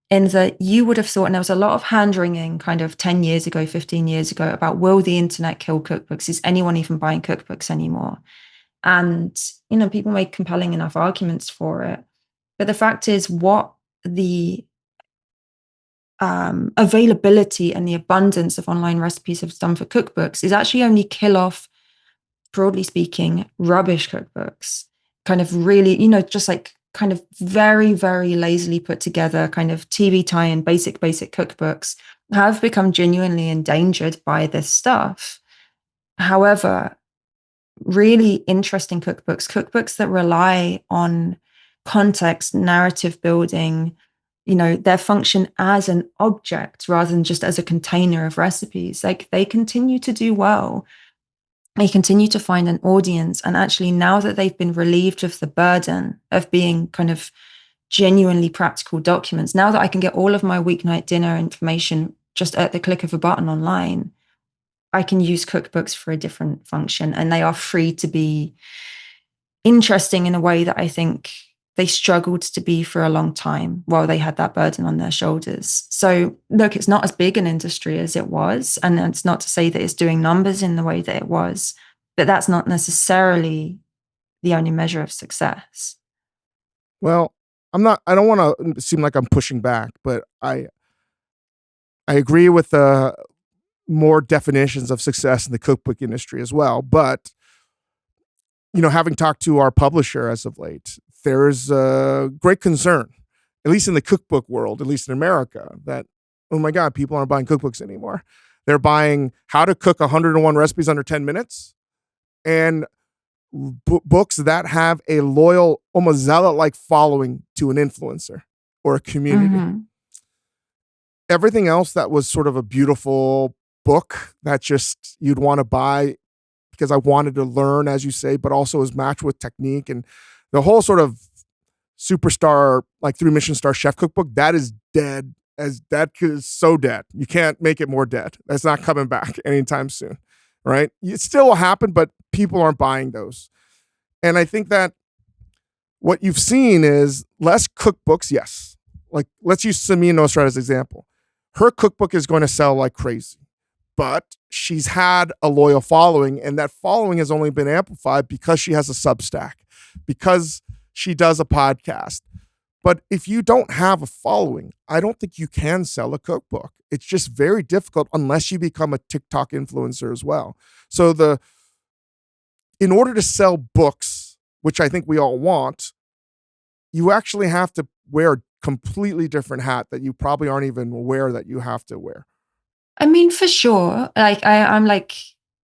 in that you would have thought, and there was a lot of hand wringing kind of 10 years ago, 15 years ago, about will the internet kill cookbooks? Is anyone even buying cookbooks anymore? And, people make compelling enough arguments for it. But the fact is, what the availability and the abundance of online recipes have done for cookbooks is actually only kill off, broadly speaking, rubbish cookbooks. Kind of really, just like kind of very, very lazily put together kind of TV tie-in basic cookbooks have become genuinely endangered by this stuff. However, really interesting cookbooks that rely on context, narrative building, their function as an object rather than just as a container of recipes. Like, they continue to do well. They continue to find an audience. And actually, now that they've been relieved of the burden of being kind of genuinely practical documents, now that I can get all of my weeknight dinner information just at the click of a button online, I can use cookbooks for a different function, and they are free to be interesting in a way that I think they struggled to be for a long time while they had that burden on their shoulders. So look, it's not as big an industry as it was. And it's not to say that it's doing numbers in the way that it was, but that's not necessarily the only measure of success. Well, I don't want to seem like I'm pushing back, but I agree with the more definitions of success in the cookbook industry as well. But, having talked to our publisher as of late, there's a great concern, at least in the cookbook world, at least in America, that, oh my God, people aren't buying cookbooks anymore. They're buying how to cook 101 recipes under 10 minutes and books that have a loyal, almost zealot-like following to an influencer or a community. Mm-hmm. Everything else that was sort of a beautiful book that just you'd want to buy because I wanted to learn, as you say, but also is matched with technique and the whole sort of superstar, like 3 Michelin star chef cookbook, that is dead. That is so dead. You can't make it more dead. That's not coming back anytime soon, right? It still will happen, but people aren't buying those. And I think that what you've seen is less cookbooks, yes. Like, let's use Samin Nosrat as an example. Her cookbook is going to sell like crazy, but she's had a loyal following, and that following has only been amplified because she has a Substack, because she does a podcast. But if you don't have a following, I don't think you can sell a cookbook. It's just very difficult unless you become a TikTok influencer as well. So in order to sell books, which I think we all want, you actually have to wear a completely different hat that you probably aren't even aware that you have to wear. I mean, for sure. Like, I'm like,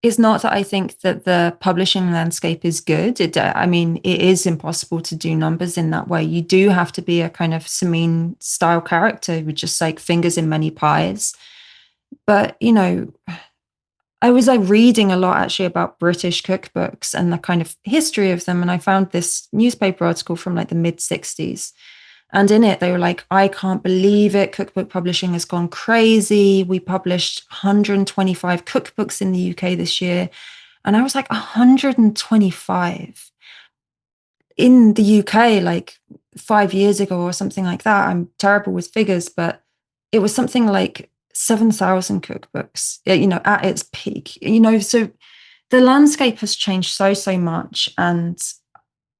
it's not that I think that the publishing landscape is good. It is impossible to do numbers in that way. You do have to be a kind of Samin style character with just like fingers in many pies. But, I was like reading a lot actually about British cookbooks and the kind of history of them. And I found this newspaper article from like the mid 60s. And in it, they were like, I can't believe it. Cookbook publishing has gone crazy. We published 125 cookbooks in the UK this year. And I was like, 125 in the UK, like 5 years ago or something like that. I'm terrible with figures, but it was something like 7,000 cookbooks, at its peak, so the landscape has changed so much. And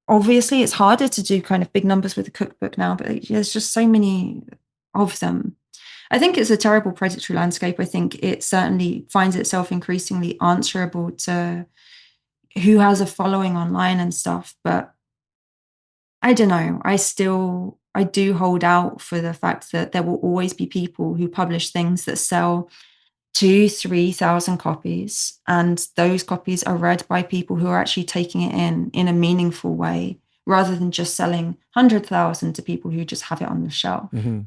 obviously it's harder to do kind of big numbers with a cookbook now, but there's just so many of them. I think it's a terrible predatory landscape. I think it certainly finds itself increasingly answerable to who has a following online and stuff. But I don't know. I do hold out for the fact that there will always be people who publish things that sell 2,000-3,000 copies, and those copies are read by people who are actually taking it in a meaningful way, rather than just selling 100,000 to people who just have it on the shelf. Mm-hmm.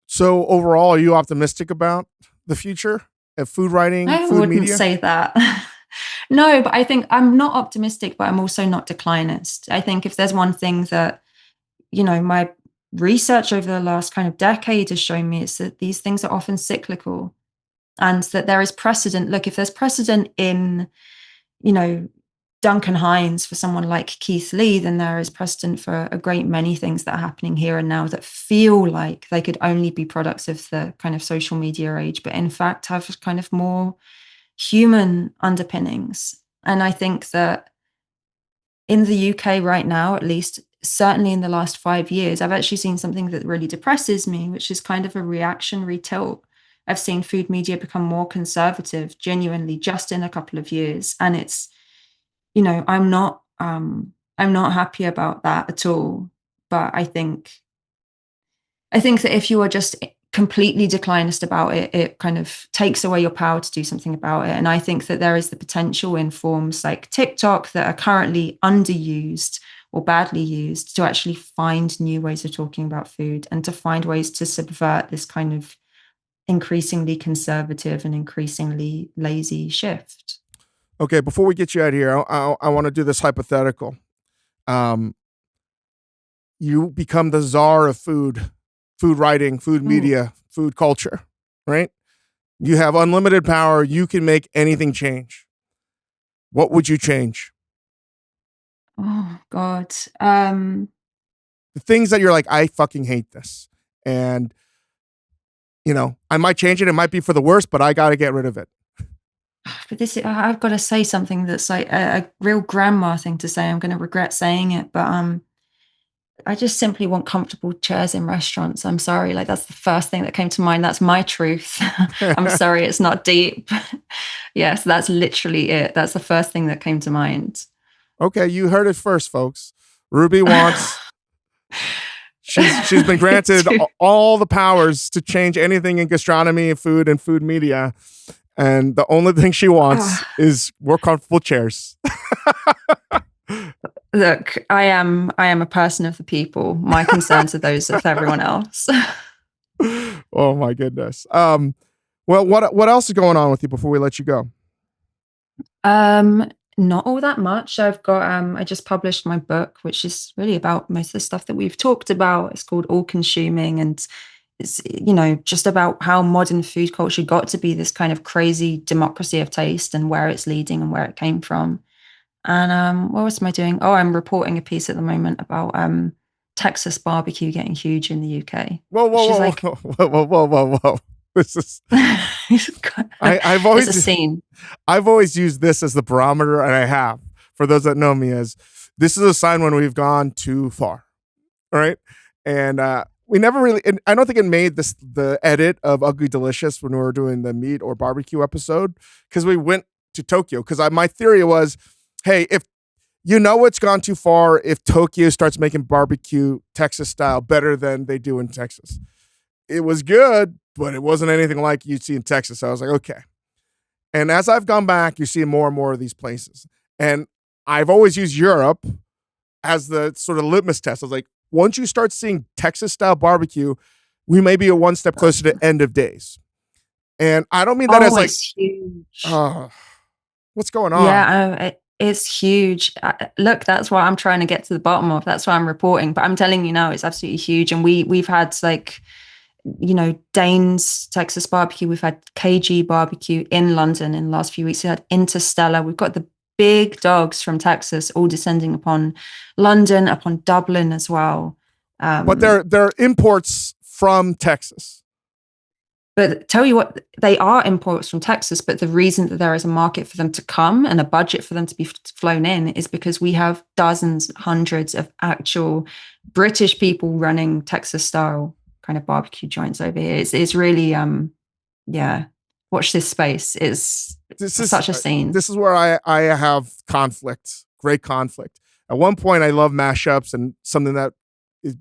So overall, are you optimistic about the future of food writing, I food wouldn't media? say that. No, but I think I'm not optimistic, but I'm also not declinist. I think if there's one thing that, my research over the last kind of decade has shown me is that these things are often cyclical, and that there is precedent. Look, if there's precedent in, you know, Duncan Hines for someone like Keith Lee, then there is precedent for a great many things that are happening here and now that feel like they could only be products of the kind of social media age, but in fact have kind of more human underpinnings. And I think that in the UK right now, at least, certainly in the last 5 years, I've actually seen something that really depresses me, which is kind of a reactionary tilt. I've seen food media become more conservative, genuinely, just in a couple of years. And it's, I'm not happy about that at all. But I think that if you are just completely declinist about it, it kind of takes away your power to do something about it. And I think that there is the potential in forms like TikTok that are currently underused or badly used to actually find new ways of talking about food and to find ways to subvert this kind of increasingly conservative and increasingly lazy shift. Okay, before we get you out of here, I want to do this hypothetical. You become the czar of food writing, food media, food culture, right? You have unlimited power. You can make anything change. What would you change? Oh, God. The things that you're like, I fucking hate this. And, I might change it. It might be for the worst, but I got to get rid of it. But I've got to say something that's like a real grandma thing to say. I'm going to regret saying it, but I just simply want comfortable chairs in restaurants. I'm sorry. Like, that's the first thing that came to mind. That's my truth. I'm sorry. It's not deep. Yes, that's literally it. That's the first thing that came to mind. Okay. You heard it first, folks. Ruby wants, she's been granted all the powers to change anything in gastronomy and food media. And the only thing she wants is more comfortable chairs. Look, I am a person of the people. My concerns are those of everyone else. Oh my goodness. Well, what else is going on with you before we let you go? Not all that much. I've got I just published my book, which is really about most of the stuff that we've talked about. It's called All Consuming, and it's, just about how modern food culture got to be this kind of crazy democracy of taste and where it's leading and where it came from. And what else am I doing? Oh, I'm reporting a piece at the moment about Texas barbecue getting huge in the UK. Whoa. This is I've always it's a scene. I've always used this as the barometer, and I have, for those that know me, as this is a sign when we've gone too far. All right. And we never really, and I don't think it made the edit of Ugly Delicious when we were doing the meat or barbecue episode, because we went to Tokyo. Because my theory was, hey, if it's gone too far if Tokyo starts making barbecue Texas style better than they do in Texas. It was good, but it wasn't anything like you'd see in Texas. So I was like, okay. And as I've gone back, you're seeing more and more of these places. And I've always used Europe as the sort of litmus test. I was like, once you start seeing Texas style barbecue, we may be one step closer to end of days. And I don't mean that as like, huge. What's going on? Yeah, it's huge. Look, that's what I'm trying to get to the bottom of. That's why I'm reporting. But I'm telling you now, it's absolutely huge. And we've had like, Dane's Texas barbecue. We've had KG barbecue in London in the last few weeks. We had Interstellar. We've got the big dogs from Texas all descending upon London, upon Dublin as well. But they're imports from Texas. But tell you what, they are imports from Texas, but the reason that there is a market for them to come and a budget for them to be flown in is because we have dozens, hundreds of actual British people running Texas style kind of barbecue joints over here. It's really, watch this space. This is such a scene. This is where I have conflict, great conflict. At one point, I love mashups and something that is,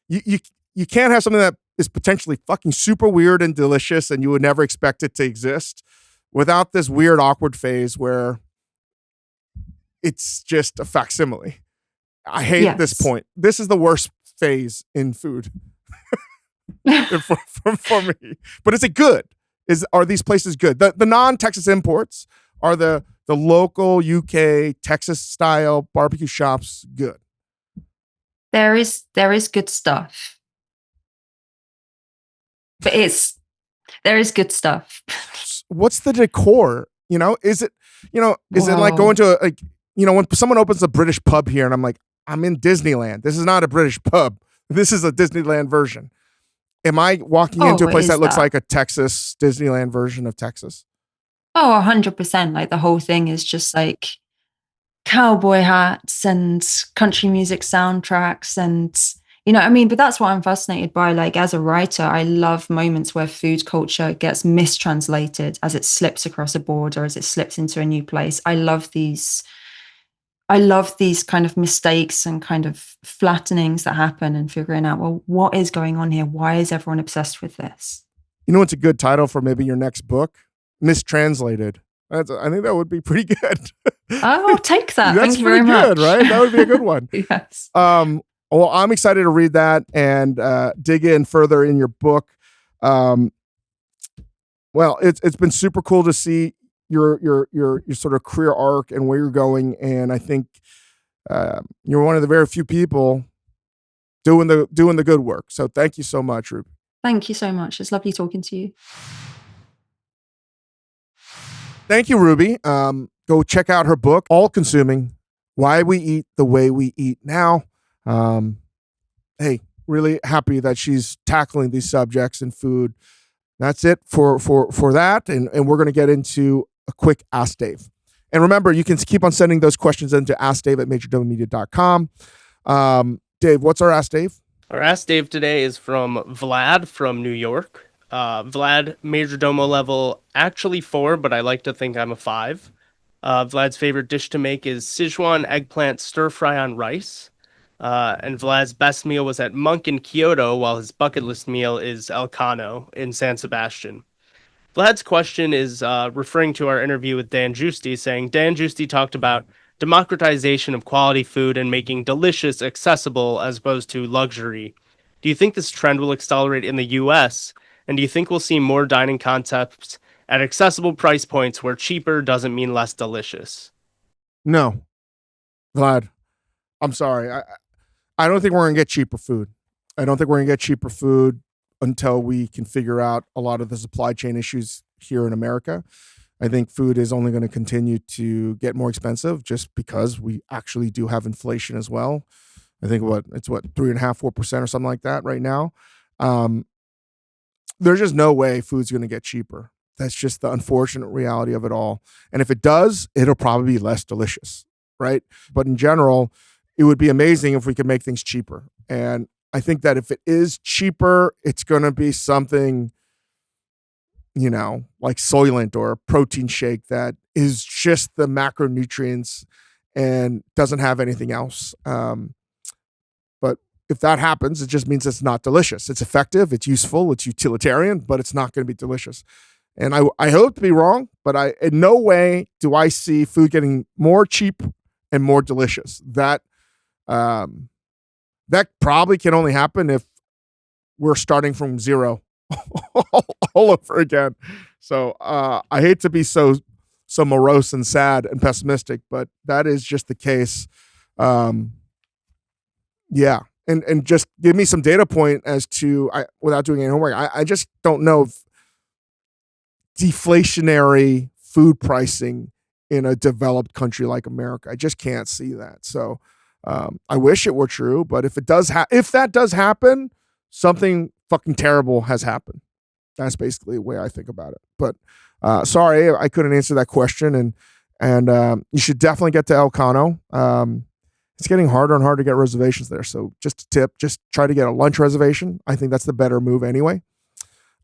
you can't have something that is potentially fucking super weird and delicious and you would never expect it to exist without this weird, awkward phase where it's just a facsimile. I hate this point. This is the worst phase in food for me. But is it good? Are these places good? The non-Texas imports, are the local UK Texas style barbecue shops good? There is good stuff. But there is good stuff. What's the decor? Is it, is it like going to when someone opens a British pub here and I'm like, I'm in Disneyland. This is not a British pub. This is a Disneyland version. Am I walking into a place that looks like a Texas Disneyland version of Texas? Oh, 100%. Like the whole thing is just like cowboy hats and country music soundtracks and but that's what I'm fascinated by. Like as a writer, I love moments where food culture gets mistranslated as it slips across a border, as it slips into a new place. I love these kind of mistakes and kind of flattenings that happen and figuring out, well, what is going on here? Why is everyone obsessed with this? What's a good title for maybe your next book? Mistranslated. I think that would be pretty good. I'll take that. Thank you very much. That's pretty good, right? That would be a good one. Yes. Well, I'm excited to read that and dig in further in your book. Well, it's been super cool to see your sort of career arc and where you're going, and I think you're one of the very few people doing the good work. So thank you so much, Ruby. Thank you so much. It's lovely talking to you. Thank you, Ruby. Go check out her book, All Consuming: Why We Eat the Way We Eat Now. Hey, really happy that she's tackling these subjects in food. That's it for that. And we're going to get into a quick Ask Dave. And remember, you can keep on sending those questions into askdave@majordomomedia.com. Dave, what's our Ask Dave? Our Ask Dave today is from Vlad from New York. Vlad, majordomo level, actually 4, but I like to think I'm a 5. Vlad's favorite dish to make is Sichuan eggplant stir fry on rice. And Vlad's best meal was at Monk in Kyoto, while his bucket list meal is El Cano in San Sebastian. Vlad's question is referring to our interview with Dan Giusti, saying Dan Giusti talked about democratization of quality food and making delicious accessible as opposed to luxury. Do you think this trend will accelerate in the US? And do you think we'll see more dining concepts at accessible price points where cheaper doesn't mean less delicious? No, Vlad, I'm sorry. I don't think we're going to get cheaper food. I don't think we're going to get cheaper food until we can figure out a lot of the supply chain issues here in America. I think food is only going to continue to get more expensive just because we actually do have inflation as well. I think it's 3.5%, 4% or something like that right now. There's just no way food's going to get cheaper. That's just the unfortunate reality of it all. And if it does, it'll probably be less delicious, right? But in general, it would be amazing if we could make things cheaper. And I think that if it is cheaper, it's going to be something, like Soylent or a protein shake that is just the macronutrients and doesn't have anything else. But if that happens, it just means it's not delicious. It's effective, it's useful, it's utilitarian, but it's not going to be delicious. And I hope to be wrong, but in no way do I see food getting more cheap and more delicious. That probably can only happen if we're starting from zero all over again. So I hate to be so morose and sad and pessimistic, but that is just the case. Yeah. And just give me some data point as to, without doing any homework, I just don't know if deflationary food pricing in a developed country like America. I just can't see that. So I wish it were true, but if that does happen, something fucking terrible has happened. That's basically the way I think about it. But sorry, I couldn't answer that question. And you should definitely get to El Cano. It's getting harder and harder to get reservations there. So just a tip, just try to get a lunch reservation. I think that's the better move anyway.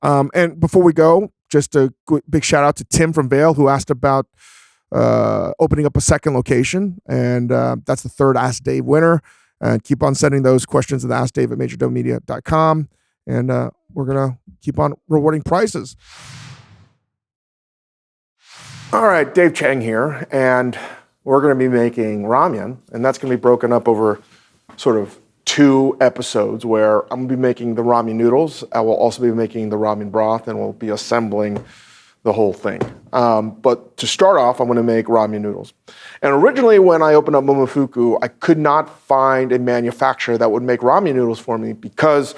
And before we go, just a big shout out to Tim from Vail, who asked about opening up a second location. And that's the third Ask Dave winner. And keep on sending those questions to the askdave@majordomomedia.com. And we're going to keep on rewarding prizes. All right, Dave Chang here. And we're going to be making ramen. And that's going to be broken up over sort of 2 episodes where I'm going to be making the ramen noodles. I will also be making the ramen broth, and we'll be assembling the whole thing. But to start off, I'm going to make ramen noodles. And originally, when I opened up Momofuku, I could not find a manufacturer that would make ramen noodles for me because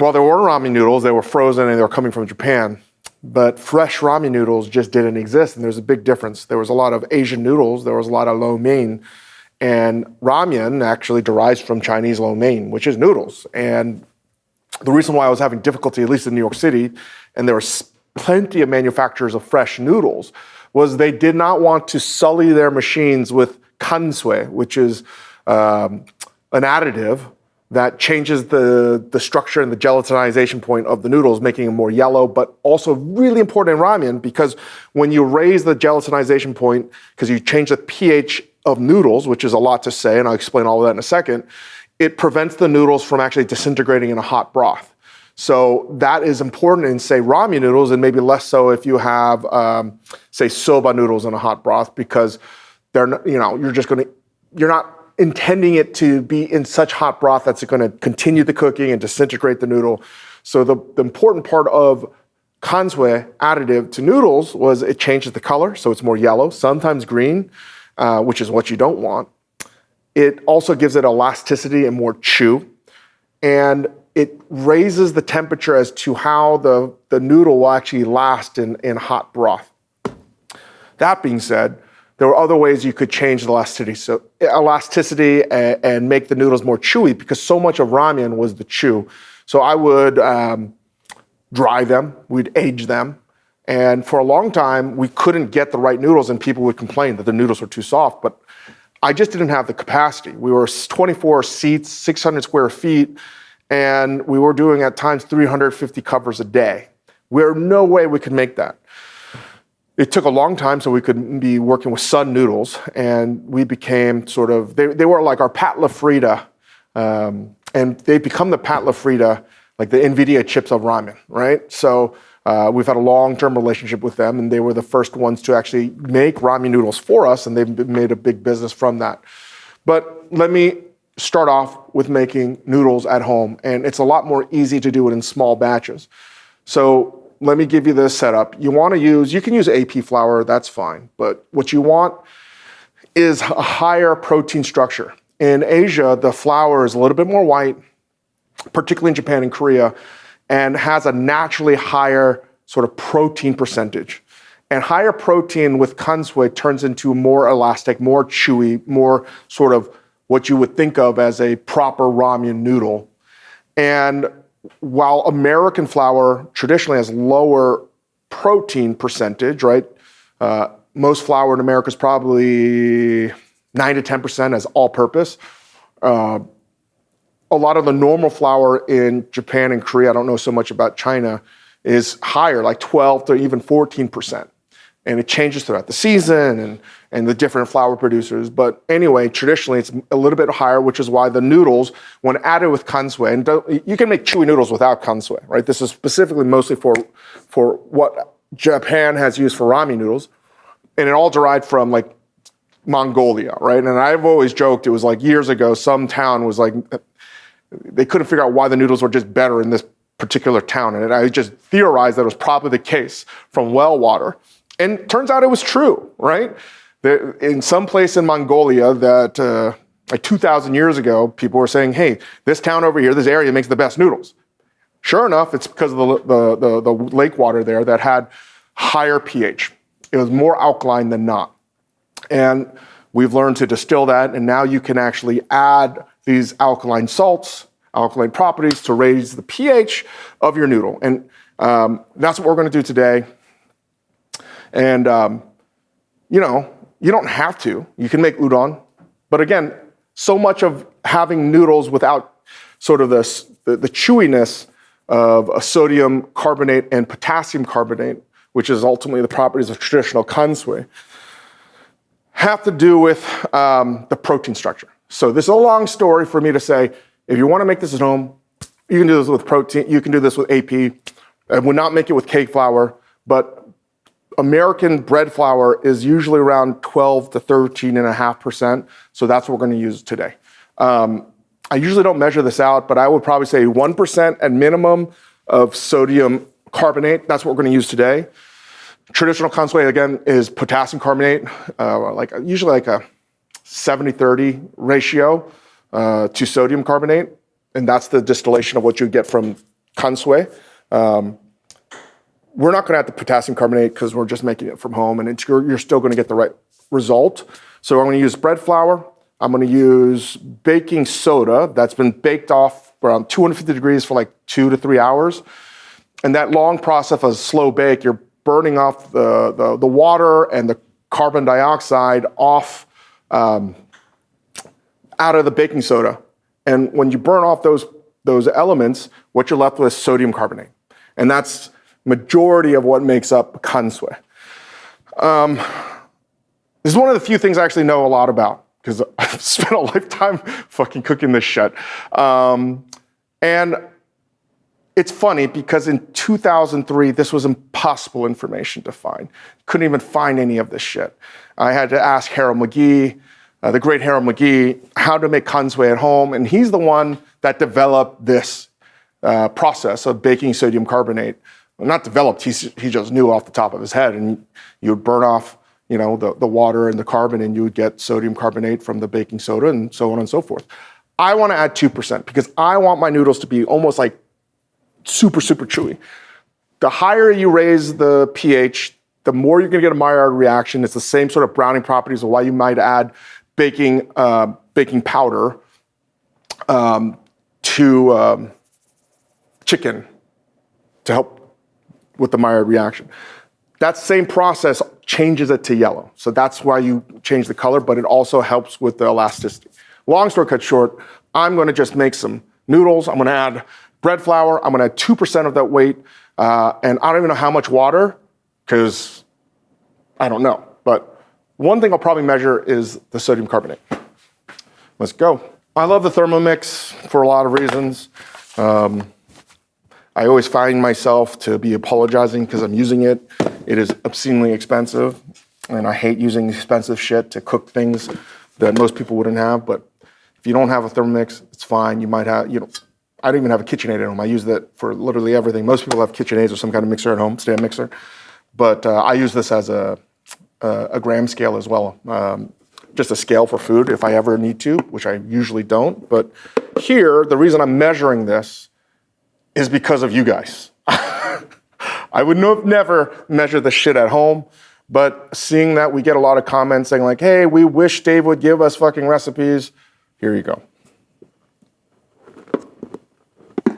Well, there were ramen noodles. They were frozen and they were coming from Japan. But fresh ramen noodles just didn't exist. And there's a big difference. There was a lot of Asian noodles. There was a lot of lo mein. And ramen actually derives from Chinese lo mein, which is noodles. And the reason why I was having difficulty, at least in New York City, and there was plenty of manufacturers of fresh noodles, was they did not want to sully their machines with kansui, which is an additive that changes the structure and the gelatinization point of the noodles, making them more yellow, but also really important in ramen because when you raise the gelatinization point, because you change the pH of noodles, which is a lot to say, and I'll explain all of that in a second, it prevents the noodles from actually disintegrating in a hot broth. So that is important in, say, ramen noodles, and maybe less so if you have, say, soba noodles in a hot broth, because they're not, you're not intending it to be in such hot broth that's going to continue the cooking and disintegrate the noodle. So the important part of kansui additive to noodles was it changes the color, so it's more yellow, sometimes green, which is what you don't want. It also gives it elasticity and more chew, and it raises the temperature as to how the noodle will actually last in hot broth. That being said, there were other ways you could change the elasticity and make the noodles more chewy, because so much of ramen was the chew. So I would dry them, we'd age them, and for a long time we couldn't get the right noodles, and people would complain that the noodles were too soft, but I just didn't have the capacity. We were 24 seats, 600 square feet, and we were doing at times 350 covers a day. There's no way we could make that. It took a long time so we could be working with Sun Noodles, and we became sort of, they were like our Patla Frita, and they become the Patla Frita, like the NVIDIA chips of ramen, right? So we've had a long-term relationship with them, and they were the first ones to actually make ramen noodles for us, and they've made a big business from that. But let me start off with making noodles at home, and it's a lot more easy to do it in small batches. So let me give you this setup. You can use AP flour, that's fine, but what you want is a higher protein structure. In Asia, the flour is a little bit more white, particularly in Japan and Korea, and has a naturally higher sort of protein percentage. And higher protein with kansui turns into more elastic, more chewy, more sort of what you would think of as a proper ramen noodle. And while American flour traditionally has lower protein percentage, right? Most flour in America is probably 9 to 10% as all-purpose. A lot of the normal flour in Japan and Korea, I don't know so much about China, is higher, like 12 to even 14%. And it changes throughout the season and the different flour producers. But anyway, traditionally, it's a little bit higher, which is why the noodles, when added with kansui, and you can make chewy noodles without kansui, right? This is specifically mostly for what Japan has used for ramen noodles. And it all derived from like Mongolia, right? And I've always joked, it was like years ago, some town was like, they couldn't figure out why the noodles were just better in this particular town. And I just theorized that it was probably the case from well water. And turns out it was true, right? In some place in Mongolia that like 2,000 years ago, people were saying, hey, this town over here, this area makes the best noodles. Sure enough, it's because of the lake water there that had higher pH. It was more alkaline than not. And we've learned to distill that, and now you can actually add these alkaline salts, alkaline properties to raise the pH of your noodle. And that's what we're going to do today. And, you don't have to. You can make udon. But again, so much of having noodles without sort of the chewiness of a sodium carbonate and potassium carbonate, which is ultimately the properties of traditional kansui, have to do with the protein structure. So this is a long story for me to say, if you want to make this at home, you can do this with protein, you can do this with AP. I would not make it with cake flour, but American bread flour is usually around 12 to 13.5%. So that's what we're going to use today. I usually don't measure this out, but I would probably say 1% at minimum of sodium carbonate. That's what we're going to use today. Traditional kansui, again, is potassium carbonate, usually like a 70-30 ratio to sodium carbonate. And that's the distillation of what you get from kansui. We're not going to add the potassium carbonate because we're just making it from home, and you're still going to get the right result. So I'm going to use bread flour. I'm going to use baking soda that's been baked off around 250 degrees for like 2 to 3 hours. And that long process of slow bake, you're burning off the water and the carbon dioxide off out of the baking soda. And when you burn off those elements, what you're left with is sodium carbonate. And that's majority of what makes up kansui. This is one of the few things I actually know a lot about because I've spent a lifetime fucking cooking this shit. And it's funny because in 2003, this was impossible information to find. Couldn't even find any of this shit. I had to ask Harold McGee, the great Harold McGee, how to make kansui at home. And he's the one that developed this process of baking sodium carbonate. Well, not developed, he just knew off the top of his head. And you would burn off, the water and the carbon, and you would get sodium carbonate from the baking soda and so on and so forth. I want to add 2% because I want my noodles to be almost like super, super chewy. The higher you raise the pH, the more you're going to get a Maillard reaction. It's the same sort of browning properties of why you might add baking powder to chicken to help with the Maillard reaction. That same process changes it to yellow. So that's why you change the color, but it also helps with the elasticity. Long story cut short, I'm going to just make some noodles. I'm going to add bread flour. I'm going to add 2% of that weight. And I don't even know how much water, because I don't know. But one thing I'll probably measure is the sodium carbonate. Let's go. I love the Thermomix for a lot of reasons. I always find myself to be apologizing because I'm using it. It is obscenely expensive, and I hate using expensive shit to cook things that most people wouldn't have. But if you don't have a Thermomix, it's fine. You might have, I don't even have a KitchenAid at home. I use that for literally everything. Most people have KitchenAids or some kind of mixer at home, stand mixer. But I use this as a gram scale as well. Just a scale for food if I ever need to, which I usually don't. But here, the reason I'm measuring this is because of you guys. I would never measure this shit at home, but seeing that we get a lot of comments saying like, hey, we wish Dave would give us fucking recipes, here you go.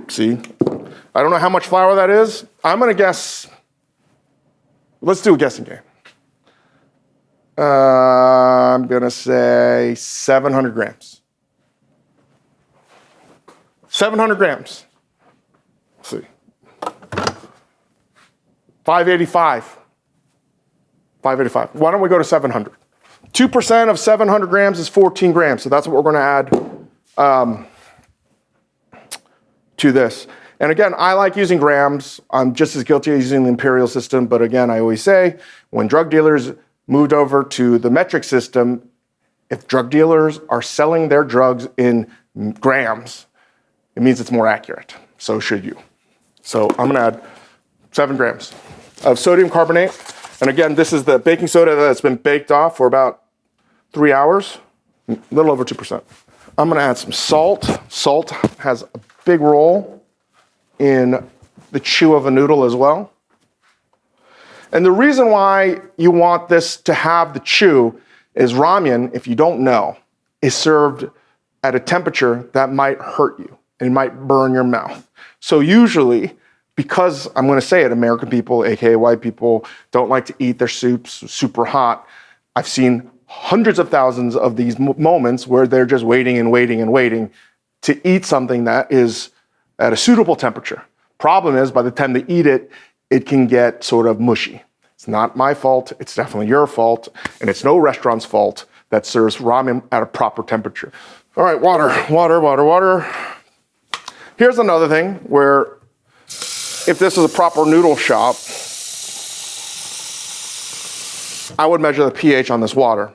See? I don't know how much flour that is. I'm gonna guess, let's do a guessing game. I'm gonna say 700 grams. 700 grams. Let's see. 585. 585. Why don't we go to 700? 2% of 700 grams is 14 grams. So that's what we're going to add to this. And again, I like using grams. I'm just as guilty of using the imperial system. But again, I always say, when drug dealers moved over to the metric system, if drug dealers are selling their drugs in grams, it means it's more accurate. So should you. So I'm going to add 7 grams of sodium carbonate. And again, this is the baking soda that's been baked off for about 3 hours, a little over 2%. I'm going to add some salt. Salt has a big role in the chew of a noodle as well. And the reason why you want this to have the chew is ramen, if you don't know, is served at a temperature that might hurt you and might burn your mouth. So usually, because I'm going to say it, American people, aka white people, don't like to eat their soups super hot. I've seen hundreds of thousands of these moments where they're just waiting and waiting and waiting to eat something that is at a suitable temperature. Problem is, by the time they eat it, it can get sort of mushy. It's not my fault. It's definitely your fault. And it's no restaurant's fault that serves ramen at a proper temperature. All right, water. Here's another thing where if this is a proper noodle shop, I would measure the pH on this water.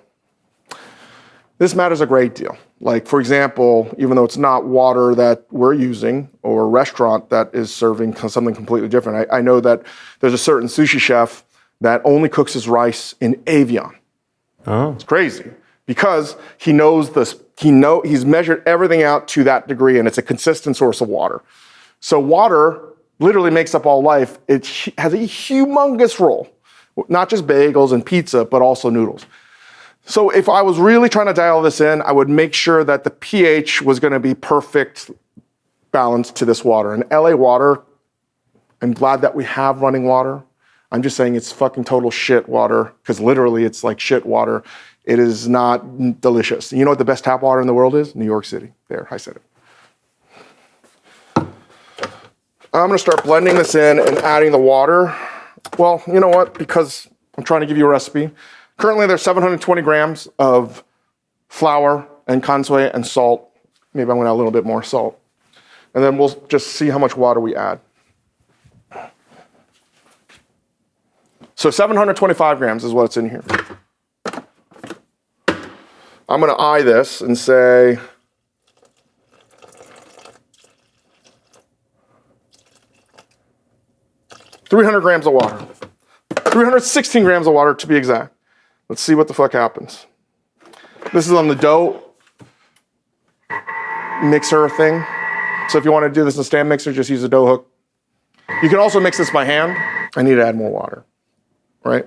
This matters a great deal. Like, for example, even though it's not water that we're using or a restaurant that is serving something completely different, I know that there's a certain sushi chef that only cooks his rice in Evian. Oh. It's crazy because he knows this. He's measured everything out to that degree, and it's a consistent source of water. So water literally makes up all life, it has a humongous role. Not just bagels and pizza, but also noodles. So if I was really trying to dial this in, I would make sure that the pH was going to be perfect balance to this water. And LA water, I'm glad that we have running water. I'm just saying it's fucking total shit water, because literally it's like shit water. It is not delicious. You know what the best tap water in the world is? New York City. There, I said it. I'm gonna start blending this in and adding the water. Well, you know what? Because I'm trying to give you a recipe. Currently there's 720 grams of flour and consoy and salt. Maybe I'm gonna add a little bit more salt. And then we'll just see how much water we add. So 725 grams is what's in here. I'm gonna eye this and say, "300 grams of water. 316 grams of water to be exact." Let's see what the fuck happens. This is on the dough mixer thing. So if you want to do this in a stand mixer, just use a dough hook. You can also mix this by hand. I need to add more water, right?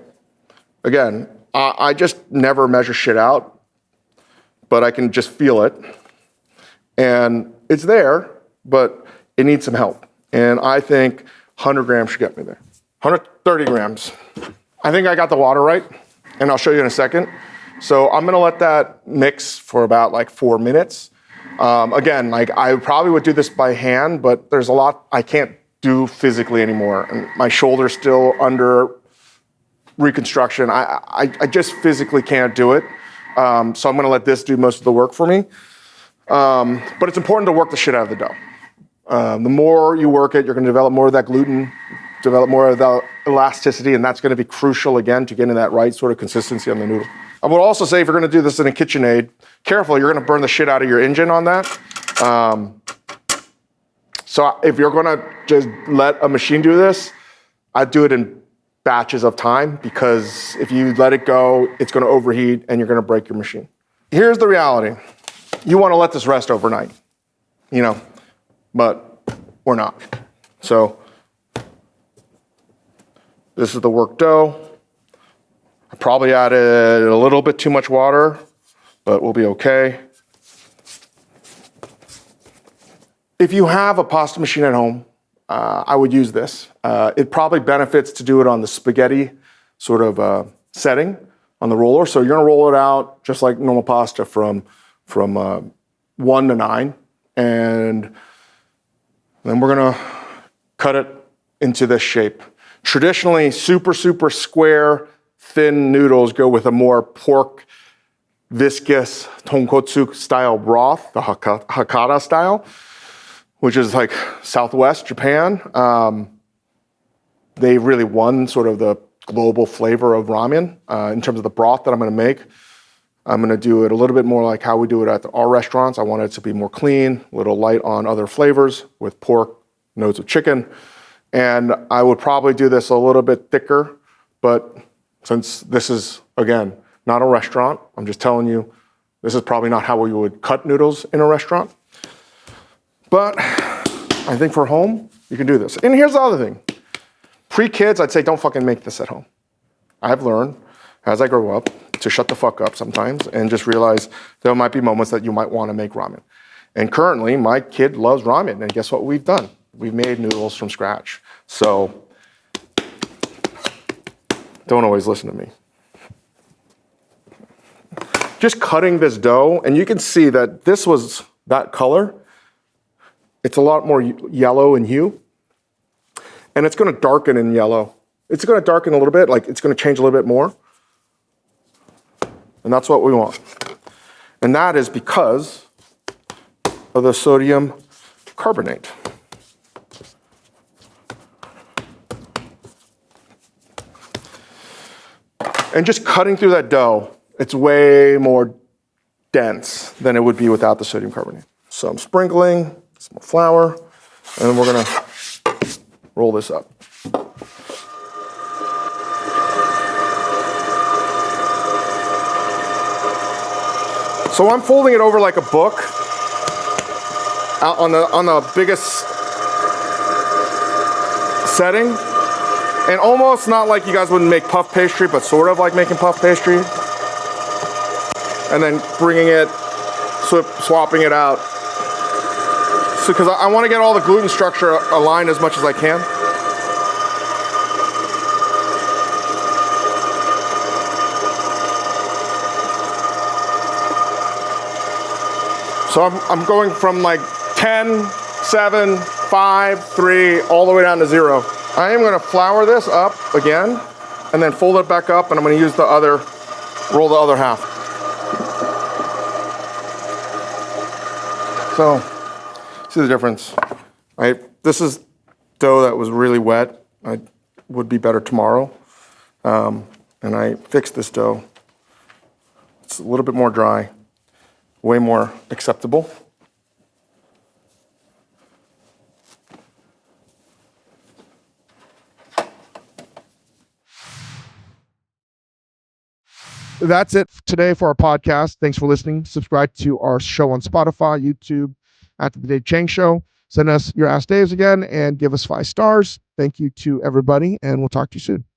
Again, I just never measure shit out, but I can just feel it. And it's there, but it needs some help. And I think 100 grams should get me there. 130 grams. I think I got the water right, and I'll show you in a second. So I'm gonna let that mix for about like 4 minutes. Again, like I probably would do this by hand, but there's a lot I can't do physically anymore. And my shoulder's still under reconstruction. I just physically can't do it. So I'm gonna let this do most of the work for me. But it's important to work the shit out of the dough. The more you work it, you're gonna develop more of that gluten, develop more of the elasticity, and that's gonna be crucial again to getting that right sort of consistency on the noodle. I would also say if you're gonna do this in a KitchenAid, careful, you're gonna burn the shit out of your engine on that. So if you're gonna just let a machine do this, I'd do it in batches of time, because if you let it go, it's gonna overheat and you're gonna break your machine. Here's the reality. You wanna let this rest overnight, you know, but we're not. So this is the work dough. I probably added a little bit too much water, but we'll be okay. If you have a pasta machine at home, I would use this. It probably benefits to do it on the spaghetti sort of setting on the roller. So you're gonna roll it out just like normal pasta from 1 to 9. And then we're gonna cut it into this shape. Traditionally, super square, thin noodles go with a more pork, viscous tonkotsu style broth, the Hakata style, which is like Southwest Japan. They really won sort of the global flavor of ramen in terms of the broth that I'm gonna make. I'm gonna do it a little bit more like how we do it at our restaurants. I want it to be more clean, a little light on other flavors with pork, notes of chicken. And I would probably do this a little bit thicker, but since this is, again, not a restaurant, I'm just telling you, this is probably not how we would cut noodles in a restaurant. But I think for home, you can do this. And here's the other thing. Pre-kids, I'd say don't fucking make this at home. I've learned as I grow up to shut the fuck up sometimes and just realize there might be moments that you might want to make ramen. And currently, my kid loves ramen, and guess what we've done? We've made noodles from scratch. So don't always listen to me. Just cutting this dough, and you can see that this was that color. It's a lot more yellow in hue, and it's gonna darken in yellow. It's gonna darken a little bit, like it's gonna change a little bit more. And that's what we want. And that is because of the sodium carbonate. And just cutting through that dough, it's way more dense than it would be without the sodium carbonate. So I'm sprinkling some more flour, and then we're gonna roll this up. So I'm folding it over like a book on the biggest setting. And almost not like you guys wouldn't make puff pastry, but sort of like making puff pastry. And then bringing it, swapping it out. So, because I want to get all the gluten structure aligned as much as I can. So I'm going from like 10, 7, 5, 3, all the way down to 0. I am gonna flour this up again, and then fold it back up, and I'm gonna use roll the other half. So, see the difference. This is dough that was really wet. I would be better tomorrow. And I fixed this dough. It's a little bit more dry, way more acceptable. That's it today for our podcast. Thanks for listening. Subscribe to our show on Spotify, YouTube, at The Dave Chang Show. Send us your Ask Daves again and give us 5 stars. Thank you to everybody, and we'll talk to you soon.